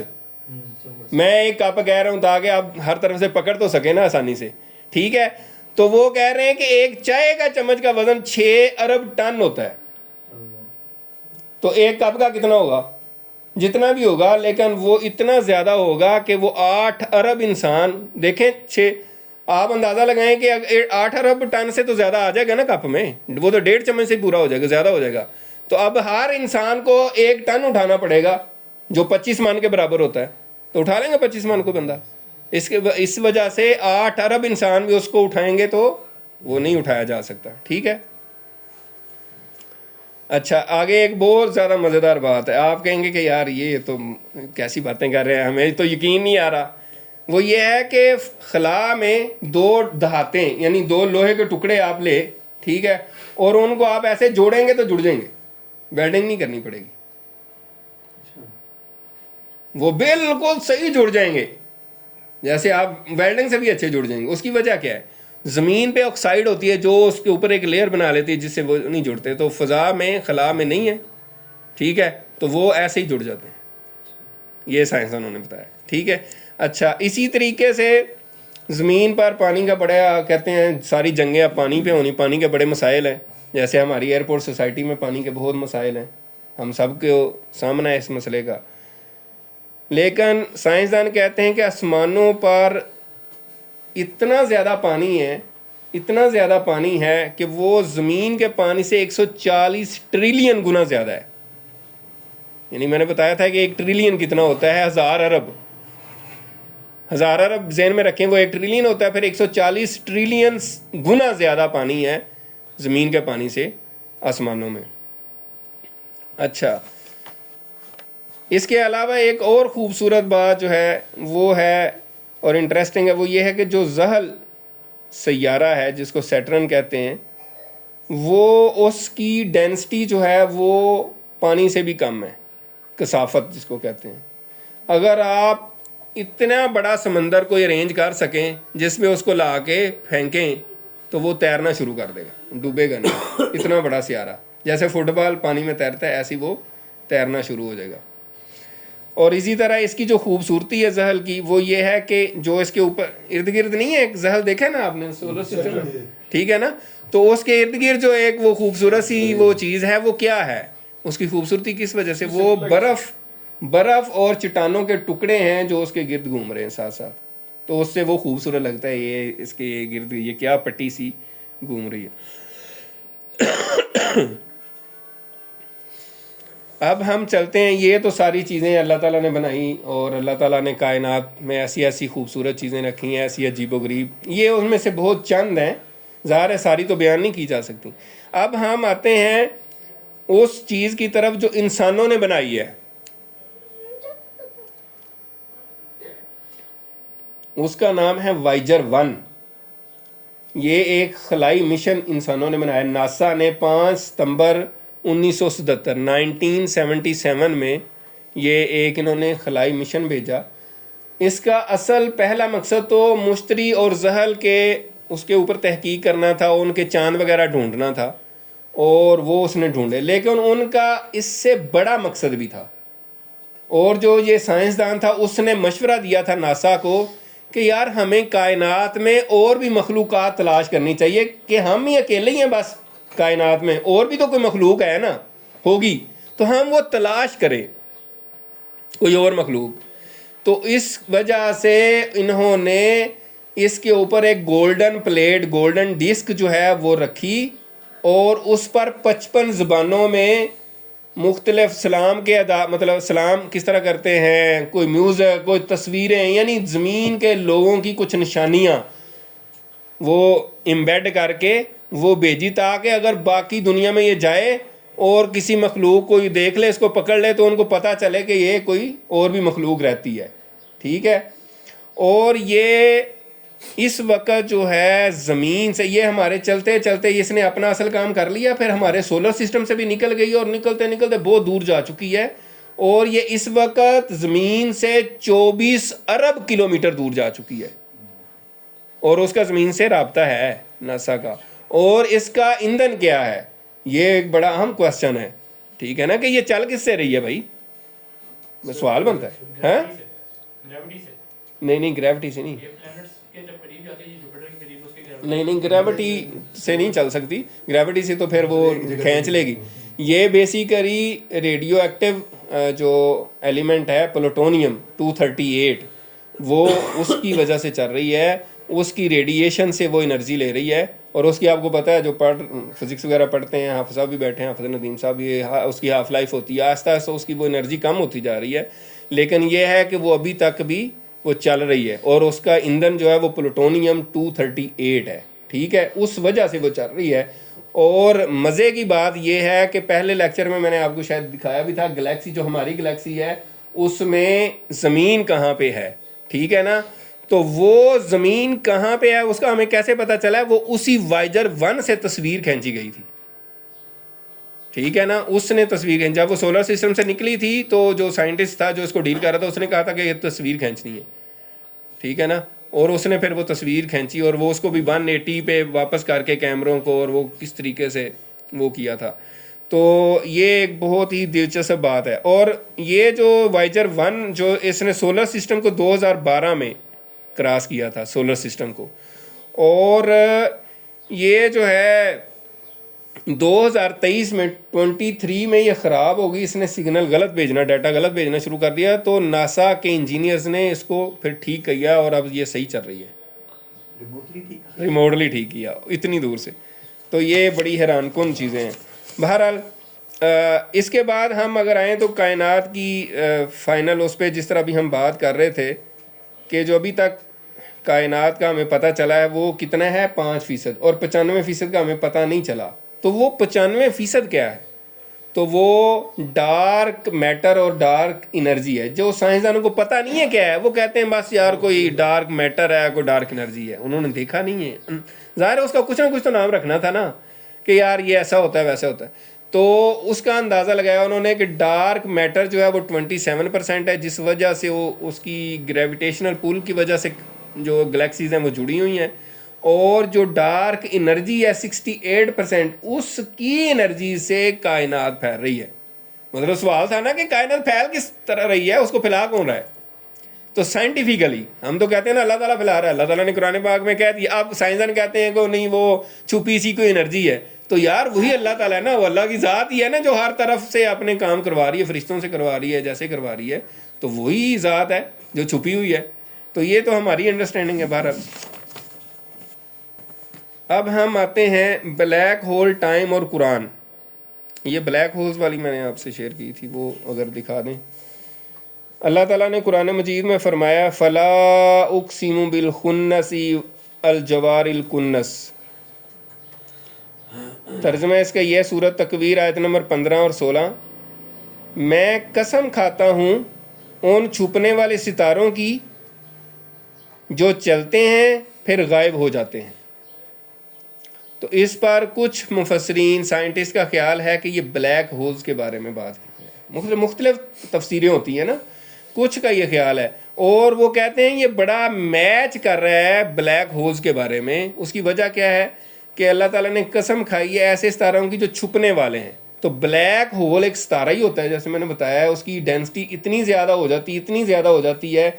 میں ایک کپ کہہ رہا ہوں تاکہ آپ ہر طرف سے پکڑ تو سکیں نا آسانی سے. ٹھیک ہے, تو وہ کہہ رہے ہیں کہ ایک چائے کا چمچ کا وزن 6 ارب ٹن ہوتا ہے. تو ایک کپ کا کتنا ہوگا؟ جتنا بھی ہوگا, لیکن وہ اتنا زیادہ ہوگا کہ وہ 8 ارب انسان دیکھیں. 6 آپ اندازہ لگائیں کہ 8 ارب ٹن سے تو زیادہ آ جائے گا نا کپ میں, وہ تو 1.5 چمچ سے پورا ہو جائے گا, زیادہ ہو جائے گا. تو اب ہر انسان کو 1 ٹن اٹھانا پڑے گا جو 25 من کے برابر ہوتا ہے. تو اٹھا لیں گے 25 من کو بندہ. اس وجہ سے 8 ارب انسان بھی اس کو اٹھائیں گے تو وہ نہیں اٹھایا جا سکتا. ٹھیک ہے, اچھا آگے ایک بہت زیادہ مزیدار بات ہے. آپ کہیں گے کہ یار یہ تو کیسی باتیں کر رہے ہیں, ہمیں تو یقین نہیں آ رہا. وہ یہ ہے کہ خلا میں 2 دھاتیں یعنی 2 لوہے کے ٹکڑے آپ لے, ٹھیک ہے, اور ان کو آپ ایسے جوڑیں گے تو جڑ جائیں گے, ویلڈنگ نہیں کرنی پڑے گی, وہ بالکل صحیح جڑ جائیں گے, جیسے آپ ویلڈنگ سے بھی اچھے جڑ جائیں گے. اس کی وجہ کیا ہے؟ زمین پہ آکسائڈ ہوتی ہے جو اس کے اوپر ایک لیئر بنا لیتی ہے جس سے وہ نہیں جڑتے, تو فضا میں خلا میں نہیں ہے. ٹھیک ہے, تو وہ ایسے ہی جڑ جاتے ہیں, یہ سائنسدانوں نے بتایا. ٹھیک ہے, اچھا اسی طریقے سے زمین پر پانی کا بڑا, کہتے ہیں ساری جنگیں اب پانی پہ ہونی, پانی کے بڑے مسائل ہیں. جیسے ہماری ایئرپورٹ سوسائٹی میں پانی کے بہت مسائل ہیں, ہم سب کو سامنا ہے اس مسئلے کا. لیکن سائنسدان کہتے ہیں کہ آسمانوں پر اتنا زیادہ پانی ہے کہ وہ زمین کے پانی سے 140 ٹریلین گنا زیادہ ہے. یعنی میں نے بتایا تھا کہ 1 ٹریلین کتنا ہوتا ہے؟ 1000 ارب ذہن میں رکھیں, وہ 1 ٹریلین ہوتا ہے. پھر 140 ٹریلین گنا زیادہ پانی ہے زمین کے پانی سے آسمانوں میں. اچھا اس کے علاوہ ایک اور خوبصورت بات جو ہے وہ ہے اور انٹرسٹنگ ہے, وہ یہ ہے کہ جو زحل سیارہ ہے جس کو سیٹرن کہتے ہیں, وہ اس کی ڈینسٹی جو ہے وہ پانی سے بھی کم ہے, کثافت جس کو کہتے ہیں. اگر آپ اتنا بڑا سمندر کو ارینج کر سکیں جس میں اس کو لا کے پھینکیں تو وہ تیرنا شروع کر دے گا, ڈوبے گا نہیں. اتنا بڑا سیارہ, جیسے فٹ بال پانی میں تیرتا ہے ایسی وہ تیرنا شروع ہو جائے گا. اور اسی طرح اس کی جو خوبصورتی ہے زحل کی, وہ یہ ہے کہ جو اس کے اوپر ارد گرد نہیں ہے ایک زحل, دیکھا نا آپ نے سولر سسٹم میں, ٹھیک ہے نا, تو اس کے ارد گرد جو ایک وہ خوبصورت سی وہ چیز ہے وہ کیا ہے؟ اس کی خوبصورتی کس وجہ سے؟ وہ برف اور چٹانوں کے ٹکڑے ہیں جو اس کے گرد گھوم رہے ہیں ساتھ ساتھ, تو اس سے وہ خوبصورت لگتا ہے. یہ اس کے گرد یہ کیا پٹی سی گھوم رہی ہے. اب ہم چلتے ہیں, یہ تو ساری چیزیں اللہ تعالیٰ نے بنائی اور اللہ تعالیٰ نے کائنات میں ایسی ایسی خوبصورت چیزیں رکھی ہیں, ایسی عجیب و غریب, یہ ان میں سے بہت چند ہیں, ظاہر ہے ساری تو بیان نہیں کی جا سکتی. اب ہم آتے ہیں اس چیز کی طرف جو انسانوں نے بنائی ہے, اس کا نام ہے وائجر 1. یہ ایک خلائی مشن انسانوں نے بنایا. ناسا نے 5 ستمبر 1977 میں یہ ایک انہوں نے خلائی مشن بھیجا. اس کا اصل پہلا مقصد تو مشتری اور زحل کے اس کے اوپر تحقیق کرنا تھا, ان کے چاند وغیرہ ڈھونڈنا تھا, اور وہ اس نے ڈھونڈے. لیکن ان کا اس سے بڑا مقصد بھی تھا, اور جو یہ سائنسدان تھا اس نے مشورہ دیا تھا ناسا کو کہ یار ہمیں کائنات میں اور بھی مخلوقات تلاش کرنی چاہیے کہ ہم ہی اکیلے ہی ہیں بس کائنات میں, اور بھی تو کوئی مخلوق ہے نا, ہوگی, تو ہم وہ تلاش کریں کوئی اور مخلوق. تو اس وجہ سے انہوں نے اس کے اوپر ایک گولڈن پلیٹ, گولڈن ڈسک جو ہے وہ رکھی, اور اس پر 55 زبانوں میں مختلف سلام کے مطلب سلام کس طرح کرتے ہیں, کوئی میوزک, کوئی تصویریں, یعنی زمین کے لوگوں کی کچھ نشانیاں وہ امبیڈ کر کے وہ بھیجی, تاکہ اگر باقی دنیا میں یہ جائے اور کسی مخلوق کو دیکھ لے, اس کو پکڑ لے, تو ان کو پتہ چلے کہ یہ کوئی اور بھی مخلوق رہتی ہے. ٹھیک ہے. اور یہ اس وقت جو ہے زمین سے یہ ہمارے چلتے چلتے اس نے اپنا اصل کام کر لیا, پھر ہمارے سولر سسٹم سے بھی نکل گئی اور نکلتے نکلتے بہت دور جا چکی ہے, اور یہ اس وقت زمین سے 24 ارب کلومیٹر دور جا چکی ہے, اور اس کا زمین سے رابطہ ہے ناسا کا. اور اس کا ایندھن کیا ہے, یہ ایک بڑا اہم کوشچن ہے. ٹھیک ہے نا, کہ یہ چل کس سے رہی ہے بھائی, سوال بنتا ہے. ہاں نہیں گریوٹی سے نہیں, نہیں گریوٹی سے نہیں چل سکتی, گریوٹی سے تو پھر وہ کھینچ لے گی. یہ بیسیکلی ریڈیو ایکٹیو جو ایلیمنٹ ہے پلوٹونیم 238, وہ اس کی وجہ سے چل رہی ہے, اس کی ریڈیشن سے وہ انرجی لے رہی ہے. اور اس کی آپ کو پتہ ہے, جو فزکس وغیرہ پڑھتے ہیں, حافظ صاحب بھی بیٹھے ہیں, حافظ ندیم صاحب, یہ اس کی ہاف لائف ہوتی ہے, آہستہ آہستہ اس کی وہ انرجی کم ہوتی جا رہی ہے, لیکن یہ ہے کہ وہ ابھی تک بھی وہ چل رہی ہے, اور اس کا ایندھن جو ہے وہ پلوٹونیم 238 ہے. ٹھیک ہے, اس وجہ سے وہ چل رہی ہے. اور مزے کی بات یہ ہے کہ پہلے لیکچر میں نے آپ کو شاید دکھایا بھی تھا, گلیکسی جو ہماری گلیکسی ہے اس میں زمین کہاں پہ ہے. ٹھیک ہے نا, تو وہ زمین کہاں پہ ہے اس کا ہمیں کیسے پتہ چلا ہے, وہ اسی وائجر 1 سے تصویر کھینچی گئی تھی. ٹھیک ہے نا, اس نے تصویر کھینچی, جب وہ سولر سسٹم سے نکلی تھی تو جو سائنٹسٹ تھا جو اس کو ڈیل کر رہا تھا, اس نے کہا تھا کہ یہ تصویر کھینچنی ہے. ٹھیک ہے نا, اور اس نے پھر وہ تصویر کھینچی, اور وہ اس کو بھی 180 پہ واپس کر کے کیمروں کو, اور وہ کس طریقے سے وہ کیا تھا. تو یہ ایک بہت ہی دلچسپ بات ہے. اور یہ جو وائجر 1 جو اس نے سولر سسٹم کو 2012 میں کراس کیا تھا, سولر سسٹم کو, اور یہ جو ہے 2023 میں 23 میں یہ خراب ہو گئی, اس نے سگنل غلط بھیجنا, ڈیٹا غلط بھیجنا شروع کر دیا. تو ناسا کے انجینئرز نے اس کو پھر ٹھیک کیا, اور اب یہ صحیح چل رہی ہے, ریموٹلی ٹھیک کیا اتنی دور سے. تو یہ بڑی حیران کن چیزیں ہیں. بہرحال اس کے بعد ہم اگر آئیں تو کائنات کی فائنل اس پہ جس طرح بھی ہم بات کر رہے تھے کہ جو ابھی تک کائنات کا ہمیں پتہ چلا ہے وہ کتنا ہے 5%, اور 95% کا ہمیں پتہ نہیں چلا. تو وہ 95% کیا ہے, تو وہ ڈارک میٹر اور ڈارک انرجی ہے, جو سائنسدانوں کو پتہ نہیں ہے کیا ہے. وہ کہتے ہیں بس یار کوئی ڈارک میٹر ہے, کوئی ڈارک انرجی ہے, انہوں نے دیکھا نہیں ہے. ظاہر ہے اس کا کچھ نہ کچھ تو نام رکھنا تھا نا, کہ یار یہ ایسا ہوتا ہے ویسا ہوتا ہے. تو اس کا اندازہ لگایا انہوں نے کہ ڈارک میٹر جو ہے وہ 27% ہے, جس وجہ سے وہ اس کی گریویٹیشنل پول کی وجہ سے جو گلیکسیز ہیں وہ جڑی ہوئی ہیں. اور جو ڈارک انرجی ہے 68%, اس کی انرجی سے کائنات پھیل رہی ہے. مطلب سوال تھا نا کہ کائنات پھیل کس طرح رہی ہے, اس کو پھیلا کون رہا ہے. تو سائنٹیفیکلی ہم تو کہتے ہیں نا اللہ تعالیٰ پھیلا رہا ہے, اللہ تعالیٰ نے قرآن پاک میں کہہ دیا. اب سائنسدان کہتے ہیں کہ نہیں وہ چھپی سی کوئی انرجی ہے, تو یار وہی اللہ تعالیٰ ہے نا, وہ اللہ کی ذات ہی ہے نا جو ہر طرف سے اپنے کام کروا رہی ہے, فرشتوں سے کروا رہی ہے, جیسے کروا رہی ہے. تو وہی ذات ہے جو چھپی ہوئی ہے. تو یہ تو ہماری انڈرسٹینڈنگ ہے. بہرحال اب ہم آتے ہیں بلیک ہول ٹائم اور قرآن. یہ بلیک ہولز والی میں نے آپ سے شیئر کی تھی, وہ اگر دکھا دیں. اللہ تعالیٰ نے قرآن مجید میں فرمایا فلا اقسم بالخنس الجوار الکنس. ترجمہ اس کا یہ سورۃ تکویر آیت نمبر 15 اور 16. میں قسم کھاتا ہوں ان چھپنے والے ستاروں کی جو چلتے ہیں پھر غائب ہو جاتے ہیں. تو اس پر کچھ مفسرین سائنٹسٹ کا خیال ہے کہ یہ بلیک ہولز کے بارے میں بات ہے. مختلف تفسیریں ہوتی ہیں نا, کچھ کا یہ خیال ہے. اور وہ کہتے ہیں یہ بڑا میچ کر رہا ہے بلیک ہولز کے بارے میں. اس کی وجہ کیا ہے کہ اللہ تعالیٰ نے قسم کھائی ہے ایسے ستاروں کی جو چھپنے والے ہیں. تو بلیک ہول ایک ستارہ ہی ہوتا ہے, جیسے میں نے بتایا ہے, اس کی ڈینسٹی اتنی زیادہ ہو جاتی ہے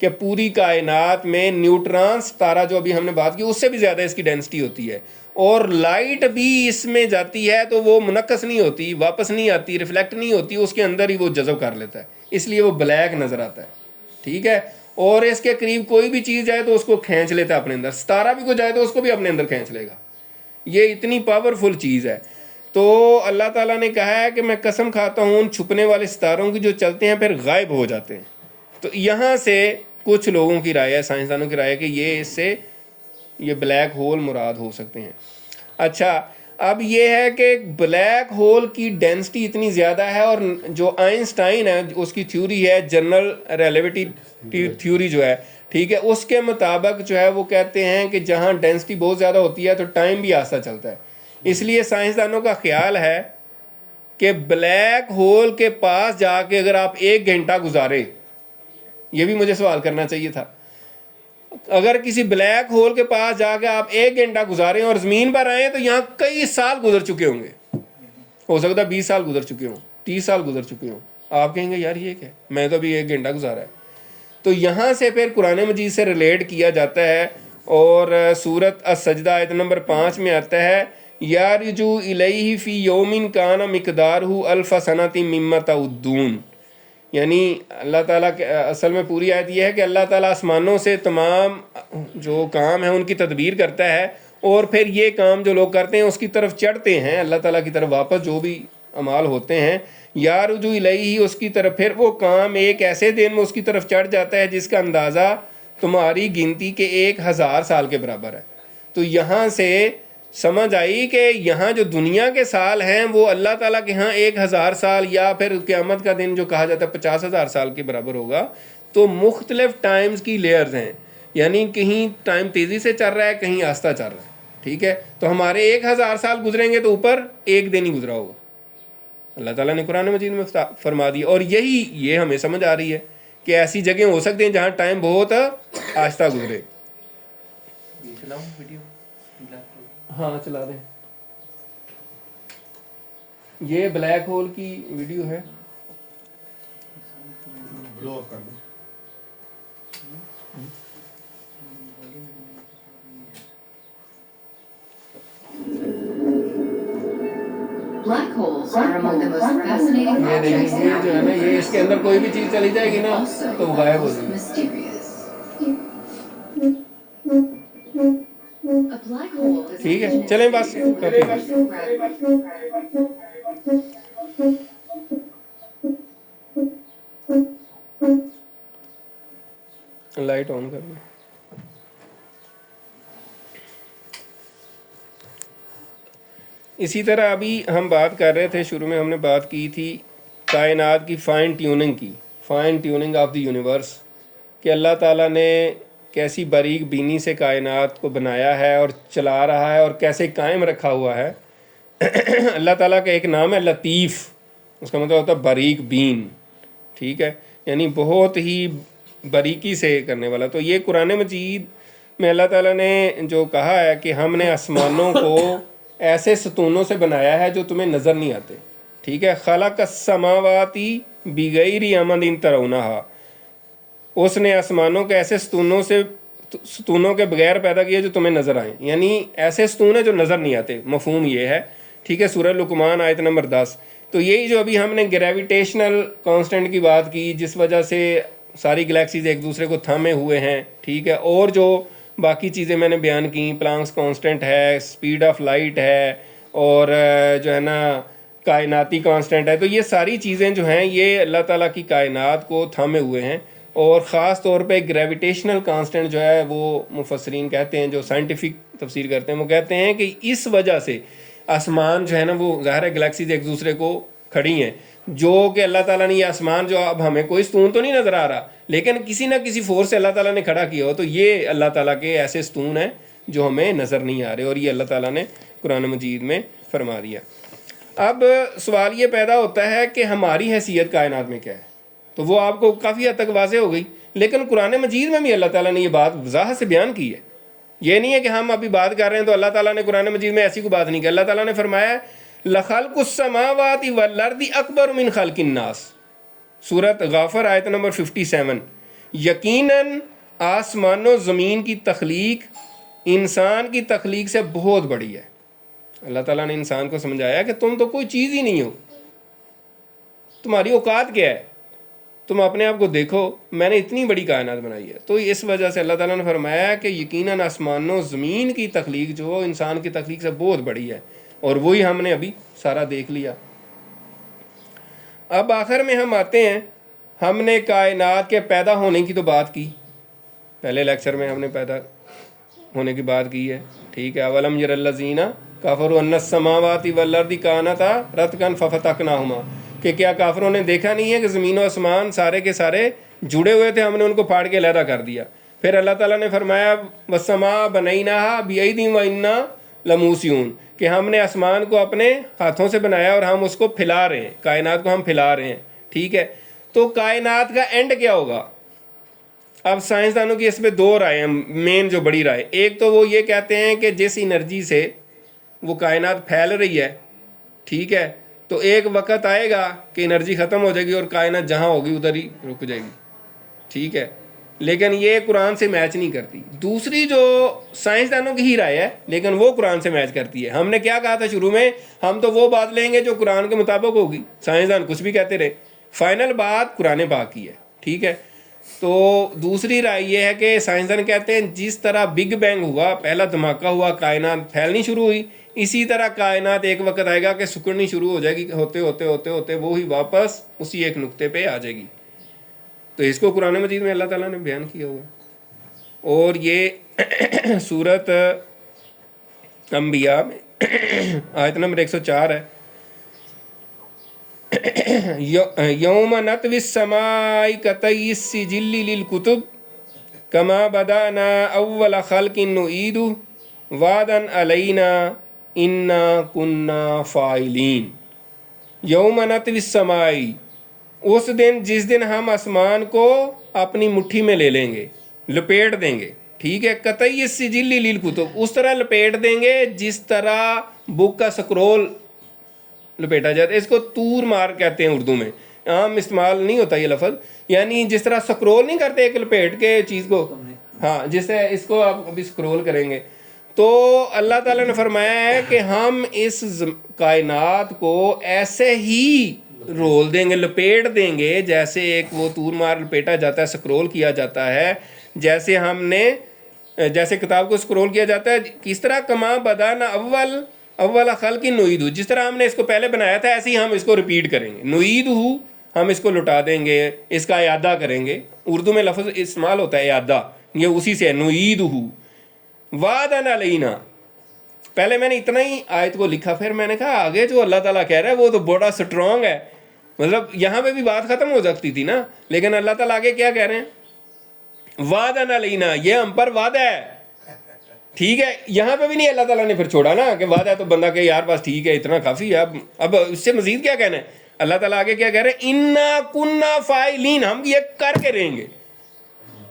کہ پوری کائنات میں نیوٹرانس تارا جو ابھی ہم نے بات کی اس سے بھی زیادہ اس کی ڈینسٹی ہوتی ہے، اور لائٹ بھی اس میں جاتی ہے تو وہ منعکس نہیں ہوتی، واپس نہیں آتی، ریفلیکٹ نہیں ہوتی، اس کے اندر ہی وہ جذب کر لیتا ہے، اس لیے وہ بلیک نظر آتا ہے، ٹھیک ہے. اور اس کے قریب کوئی بھی چیز جائے تو اس کو کھینچ لیتا ہے اپنے اندر، ستارہ بھی کو جائے تو اس کو بھی اپنے اندر کھینچ لے گا. یہ اتنی پاورفل چیز ہے. تو اللہ تعالیٰ نے کہا ہے کہ میں قسم کھاتا ہوں ان چھپنے والے ستاروں کی جو چلتے ہیں پھر غائب ہو جاتے ہیں. تو یہاں سے کچھ لوگوں کی رائے ہے، سائنسدانوں کی رائے ہے کہ یہ اس سے یہ بلیک ہول مراد ہو سکتے ہیں. اچھا اب یہ ہے کہ بلیک ہول کی ڈینسٹی اتنی زیادہ ہے، اور جو آئنسٹائن ہے اس کی تھیوری ہے جنرل ریلیٹیوٹی تھیوری جو ہے، ٹھیک ہے، اس کے مطابق جو ہے وہ کہتے ہیں کہ جہاں ڈینسٹی بہت زیادہ ہوتی ہے تو ٹائم بھی آہستہ چلتا ہے. اس لیے سائنسدانوں کا خیال ہے کہ بلیک ہول کے پاس جا کے اگر آپ 1 گھنٹہ گزارے، یہ بھی مجھے سوال کرنا چاہیے تھا، اگر کسی بلیک ہول کے پاس جا کے آپ 1 گھنٹہ گزاریں اور زمین پر آئیں تو یہاں کئی سال گزر چکے ہوں گے، ہو سکتا ہے 20 سال گزر چکے ہوں، 30 سال گزر چکے ہوں. آپ کہیں گے یار یہ کیا ہے، میں تو ابھی 1 گھنٹہ گزارا ہے. تو یہاں سے پھر قرآن مجید سے ریلیٹ کیا جاتا ہے، اور سورۃ السجدہ آیت نمبر 5 میں آتا ہے یارجو الیہ فی یوم کان مقدارہ الف سنۃ مما تعدون. یعنی اللہ تعالیٰ کے اصل میں پوری آیت یہ ہے کہ اللہ تعالیٰ آسمانوں سے تمام جو کام ہیں ان کی تدبیر کرتا ہے، اور پھر یہ کام جو لوگ کرتے ہیں اس کی طرف چڑھتے ہیں، اللہ تعالیٰ کی طرف واپس جو بھی اعمال ہوتے ہیں، یا رجوع الیہ اس کی طرف، پھر وہ کام ایک ایسے دن میں اس کی طرف چڑھ جاتا ہے جس کا اندازہ تمہاری گنتی کے 1000 سال کے برابر ہے. تو یہاں سے سمجھ آئی کہ یہاں جو دنیا کے سال ہیں وہ اللہ تعالیٰ کے ہاں 1000 سال، یا پھر قیامت کا دن جو کہا جاتا ہے 50,000 سال کے برابر ہوگا. تو مختلف ٹائمز کی لیئرز ہیں، یعنی کہیں ٹائم تیزی سے چل رہا ہے، کہیں آہستہ چل رہا ہے، ٹھیک ہے. تو ہمارے 1000 سال گزریں گے تو اوپر 1 دن ہی گزرا ہوگا، اللہ تعالیٰ نے قرآن مجید میں فرما دی. اور یہ ہمیں سمجھ آ رہی ہے کہ ایسی جگہیں ہو سکتی ہیں جہاں ٹائم بہت آہستہ گزرے. ہاں چلا دیں. یہ بلیک ہول کی ویڈیو ہے. Black holes are among the most fascinating یہ objects دیکھیں، in یہ our جو ہے نا، یہ اس کے اندر کوئی بھی چیز چلی جائے گی نا also تو غائب ہو most جائے گی. mysterious. A black hole is ٹھیک ہے چلیں بس لائٹ آن کر لیں. اسی طرح ابھی ہم بات کر رہے تھے، شروع میں ہم نے بات کی تھی کائنات کی fine tuning of the universe, کہ اللہ تعالیٰ نے کیسی باریک بینی سے کائنات کو بنایا ہے اور چلا رہا ہے اور کیسے قائم رکھا ہوا ہے. اللہ تعالیٰ کا ایک نام ہے لطیف، اس کا مطلب ہوتا ہے باریک بین، ٹھیک ہے، یعنی بہت ہی باریکی سے کرنے والا. تو یہ قرآن مجید میں اللہ تعالیٰ نے جو کہا ہے کہ ہم نے آسمانوں کو ایسے ستونوں سے بنایا ہے جو تمہیں نظر نہیں آتے، ٹھیک ہے. خلق السماوات بغیر عمد ترونہا، اس نے آسمانوں کے ایسے ستونوں کے بغیر پیدا کیے جو تمہیں نظر آئیں، یعنی ایسے ستون ہیں جو نظر نہیں آتے. مفہوم یہ ہے، ٹھیک ہے. سورہ لقمان آیت نمبر 10. تو یہی جو ابھی ہم نے گریویٹیشنل کانسٹنٹ کی بات کی، جس وجہ سے ساری گلیکسیز ایک دوسرے کو تھامے ہوئے ہیں، ٹھیک ہے، اور جو باقی چیزیں میں نے بیان کی، پلانکس کانسٹنٹ ہے، سپیڈ آف لائٹ ہے، اور جو ہے نا کائناتی کانسٹنٹ ہے. تو یہ ساری چیزیں جو ہیں یہ اللہ تعالیٰ کی کائنات کو تھامے ہوئے ہیں. اور خاص طور پہ گریویٹیشنل کانسٹنٹ جو ہے وہ مفسرین کہتے ہیں، جو سائنٹیفک تفسیر کرتے ہیں، وہ کہتے ہیں کہ اس وجہ سے آسمان جو ہے نا وہ ظاہر ہے گلیکسیز ایک دوسرے کو کھڑی ہیں، جو کہ اللہ تعالیٰ نے یہ آسمان جو اب ہمیں کوئی ستون تو نہیں نظر آ رہا لیکن کسی نہ کسی فورس سے اللہ تعالیٰ نے کھڑا کیا ہو، تو یہ اللہ تعالیٰ کے ایسے ستون ہیں جو ہمیں نظر نہیں آ رہے، اور یہ اللہ تعالیٰ نے قرآن مجید میں فرما دیا. اب سوال یہ پیدا ہوتا ہے کہ ہماری حیثیت کائنات میں کیا ہے. تو وہ آپ کو کافی حد تک واضح ہو گئی، لیکن قرآن مجید میں بھی اللہ تعالیٰ نے یہ بات وضاحت سے بیان کی ہے. یہ نہیں ہے کہ ہم ابھی بات کر رہے ہیں تو اللہ تعالیٰ نے قرآن مجید میں ایسی کوئی بات نہیں کی. اللہ تعالیٰ نے فرمایا لخلق السماوات والارض اکبر من خلق الناس، سورۃ غافر آیت نمبر 57، یقیناً آسمان و زمین کی تخلیق انسان کی تخلیق سے بہت بڑی ہے. اللہ تعالیٰ نے انسان کو سمجھایا کہ تم تو کوئی چیز ہی نہیں ہو, تمہاری اوقات کیا ہے, تم اپنے آپ کو دیکھو, میں نے اتنی بڑی کائنات بنائی ہے. تو اس وجہ سے اللہ تعالیٰ نے فرمایا کہ یقیناً آسمان و زمین کی تخلیق جو ہو انسان کی تخلیق سے بہت بڑی ہے, اور وہی ہم نے ابھی سارا دیکھ لیا. اب آخر میں ہم آتے ہیں, ہم نے کائنات کے پیدا ہونے کی تو بات کی, پہلے لیکچر میں ہم نے پیدا ہونے کی بات کی ہے, ٹھیک ہے. اولم یر الذین کفروا ان السماوات والارض کانتا رتقا ففتقناہما, کہ کیا کافروں نے دیکھا نہیں ہے کہ زمین و آسمان سارے کے سارے جڑے ہوئے تھے, ہم نے ان کو پھاڑ کے علیحدہ کر دیا. پھر اللہ تعالیٰ نے فرمایا والسماء بنیناہا بأیدی وإنا لموسعون, کہ ہم نے آسمان کو اپنے ہاتھوں سے بنایا اور ہم اس کو پھیلا رہے ہیں, کائنات کو ہم پھیلا رہے ہیں, ٹھیک ہے. تو کائنات کا اینڈ کیا ہوگا؟ اب سائنسدانوں کی اس پہ دو رائے ہیں, مین جو بڑی رائے, ایک تو وہ یہ کہتے ہیں کہ جس انرجی سے وہ کائنات پھیل رہی ہے, ٹھیک ہے, تو ایک وقت آئے گا کہ انرجی ختم ہو جائے گی اور کائنات جہاں ہوگی ادھر ہی رک جائے گی, ٹھیک ہے. لیکن یہ قرآن سے میچ نہیں کرتی. دوسری جو سائنسدانوں کی ہی رائے ہے لیکن وہ قرآن سے میچ کرتی ہے. ہم نے کیا کہا تھا شروع میں, ہم تو وہ بات لیں گے جو قرآن کے مطابق ہوگی, سائنسدان کچھ بھی کہتے رہے, فائنل بات قرآن پاک کی ہے, ٹھیک ہے. تو دوسری رائے یہ ہے کہ سائنسدان کہتے ہیں جس طرح بگ بینگ ہوا, پہلا دھماکہ ہوا, کائنات پھیلنی شروع ہوئی, اسی طرح کائنات ایک وقت آئے گا کہ سکڑنی شروع ہو جائے گی, ہوتے ہوتے ہوتے ہوتے وہی واپس اسی ایک نقطے پہ آ جائے گی. تو اس کو قرآن مجید میں اللہ تعالیٰ نے بیان کیا ہوا. اور یہ سورت انبیاء میں آیت نمبر 104 ہے, یوم نطوی السماء کطی السجل للکتب کما بدانا اول خلق نعیدہ وعدا علینا انا کنا فاعلین. یوم نطوی السماء, اس دن جس دن ہم آسمان کو اپنی مٹھی میں لے لیں گے, لپیٹ دیں گے, ٹھیک ہے. قطعی السجل للکتب, اس طرح لپیٹ دیں گے جس طرح بک کا سکرول لپیٹا جاتا ہے. اس کو تور مار کہتے ہیں اردو میں, عام استعمال نہیں ہوتا یہ لفظ, یعنی جس طرح سکرول نہیں کرتے ایک لپیٹ کے چیز کو, ہاں جس سے اس کو آپ ابھی سکرول کریں گے. تو اللہ تعالیٰ نے فرمایا ہے کہ ہم اس کائنات کو ایسے ہی رول دیں گے, لپیٹ دیں گے, جیسے ایک وہ تور مار لپیٹا جاتا ہے, سکرول کیا جاتا ہے, جیسے ہم نے جیسے کتاب کو سکرول کیا جاتا ہے, کس طرح کما بدانا اول خلق نعیدہ, جس طرح ہم نے اس کو پہلے بنایا تھا ایسے ہی ہم اس کو ریپیٹ کریں گے. نعیدہ, ہم اس کو لٹا دیں گے, اس کا اعادہ کریں گے. اردو میں لفظ استعمال ہوتا ہے اعادہ, یہ اسی سے ہے نعیدہ. وعدا علینا, پہلے میں نے اتنا ہی آیت کو لکھا, پھر میں نے کہا آگے جو اللہ تعالیٰ کہہ رہا ہے وہ تو بڑا سٹرونگ ہے, مطلب یہاں پہ بھی بات ختم ہو سکتی تھی نا, لیکن اللہ تعالیٰ آگے کیا کہہ رہے ہیں, وعدا علینا, یہ ہم پر وعدہ ہے, ٹھیک ہے. یہاں پہ بھی نہیں اللہ تعالیٰ نے پھر چھوڑا نا کہ وعدہ ہے تو بندہ کہ یار بس ٹھیک ہے اتنا کافی ہے, اب اس سے مزید کیا کہنا ہے. اللہ تعالیٰ آگے کیا کہہ رہے ہیں, انا کننا فاعلین, ہم یہ کر کے رہیں گے.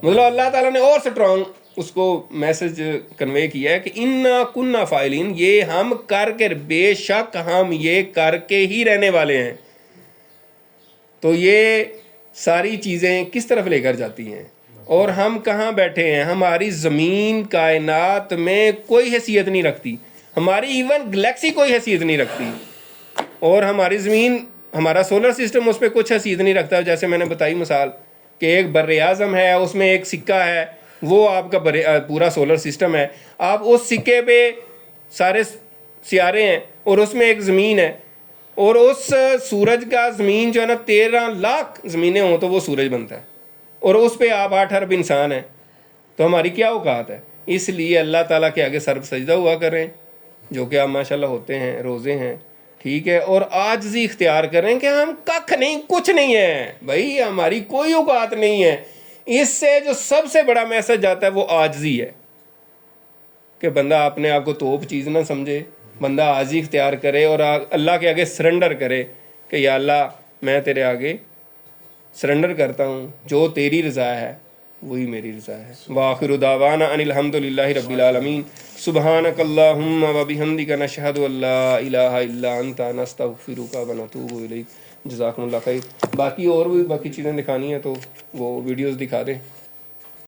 مطلب اللہ تعالیٰ نے اور سٹرونگ اس کو میسج کنوے کیا ہے کہ انا کننا فاعلین, یہ ہم کر کے, بے شک ہم یہ کر کے ہی رہنے والے ہیں. تو یہ ساری چیزیں کس طرف لے کر جاتی ہیں, اور ہم کہاں بیٹھے ہیں. ہماری زمین کائنات میں کوئی حیثیت نہیں رکھتی, ہماری ایون گلیکسی کوئی حیثیت نہیں رکھتی, اور ہماری زمین, ہمارا سولر سسٹم اس پہ کچھ حیثیت نہیں رکھتا. جیسے میں نے بتائی مثال کہ ایک بر اعظم ہے, اس میں ایک سکہ ہے, وہ آپ کا پورا سولر سسٹم ہے. آپ اس سکے پہ سارے سیارے ہیں اور اس میں ایک زمین ہے, اور اس سورج کا زمین جو ہے نا 13 لاکھ زمینیں ہوں تو وہ سورج بنتا ہے, اور اس پہ آپ 8 ارب انسان ہیں. تو ہماری کیا اوقات ہے. اس لیے اللہ تعالیٰ کے آگے سر سجدہ ہوا کریں, جو کہ آپ ماشاءاللہ ہوتے ہیں, روزے ہیں, ٹھیک ہے, اور عاجزی اختیار کریں کہ ہم ککھ نہیں, کچھ نہیں ہے بھائی, ہماری کوئی اوقات نہیں ہے. اس سے جو سب سے بڑا میسج آتا ہے وہ عاجزی ہے, کہ بندہ اپنے آپ کو توپ چیز نہ سمجھے, بندہ عاجزی اختیار کرے اور اللہ کے آگے سرنڈر کرے کہ یا اللہ میں تیرے آگے سرنڈر کرتا ہوں, جو تیری رضا ہے وہی میری رضا ہے. وآخر دعوانا ان الحمدللہ رب العالمین. سبحانک اللہم و بحمدک نشہد ان لا الہ الا انت نستغفرک و نتوب الیک. جزاکم اللہ خیر. باقی اور بھی باقی چیزیں دکھانی ہیں تو وہ ویڈیوز دکھا دیں.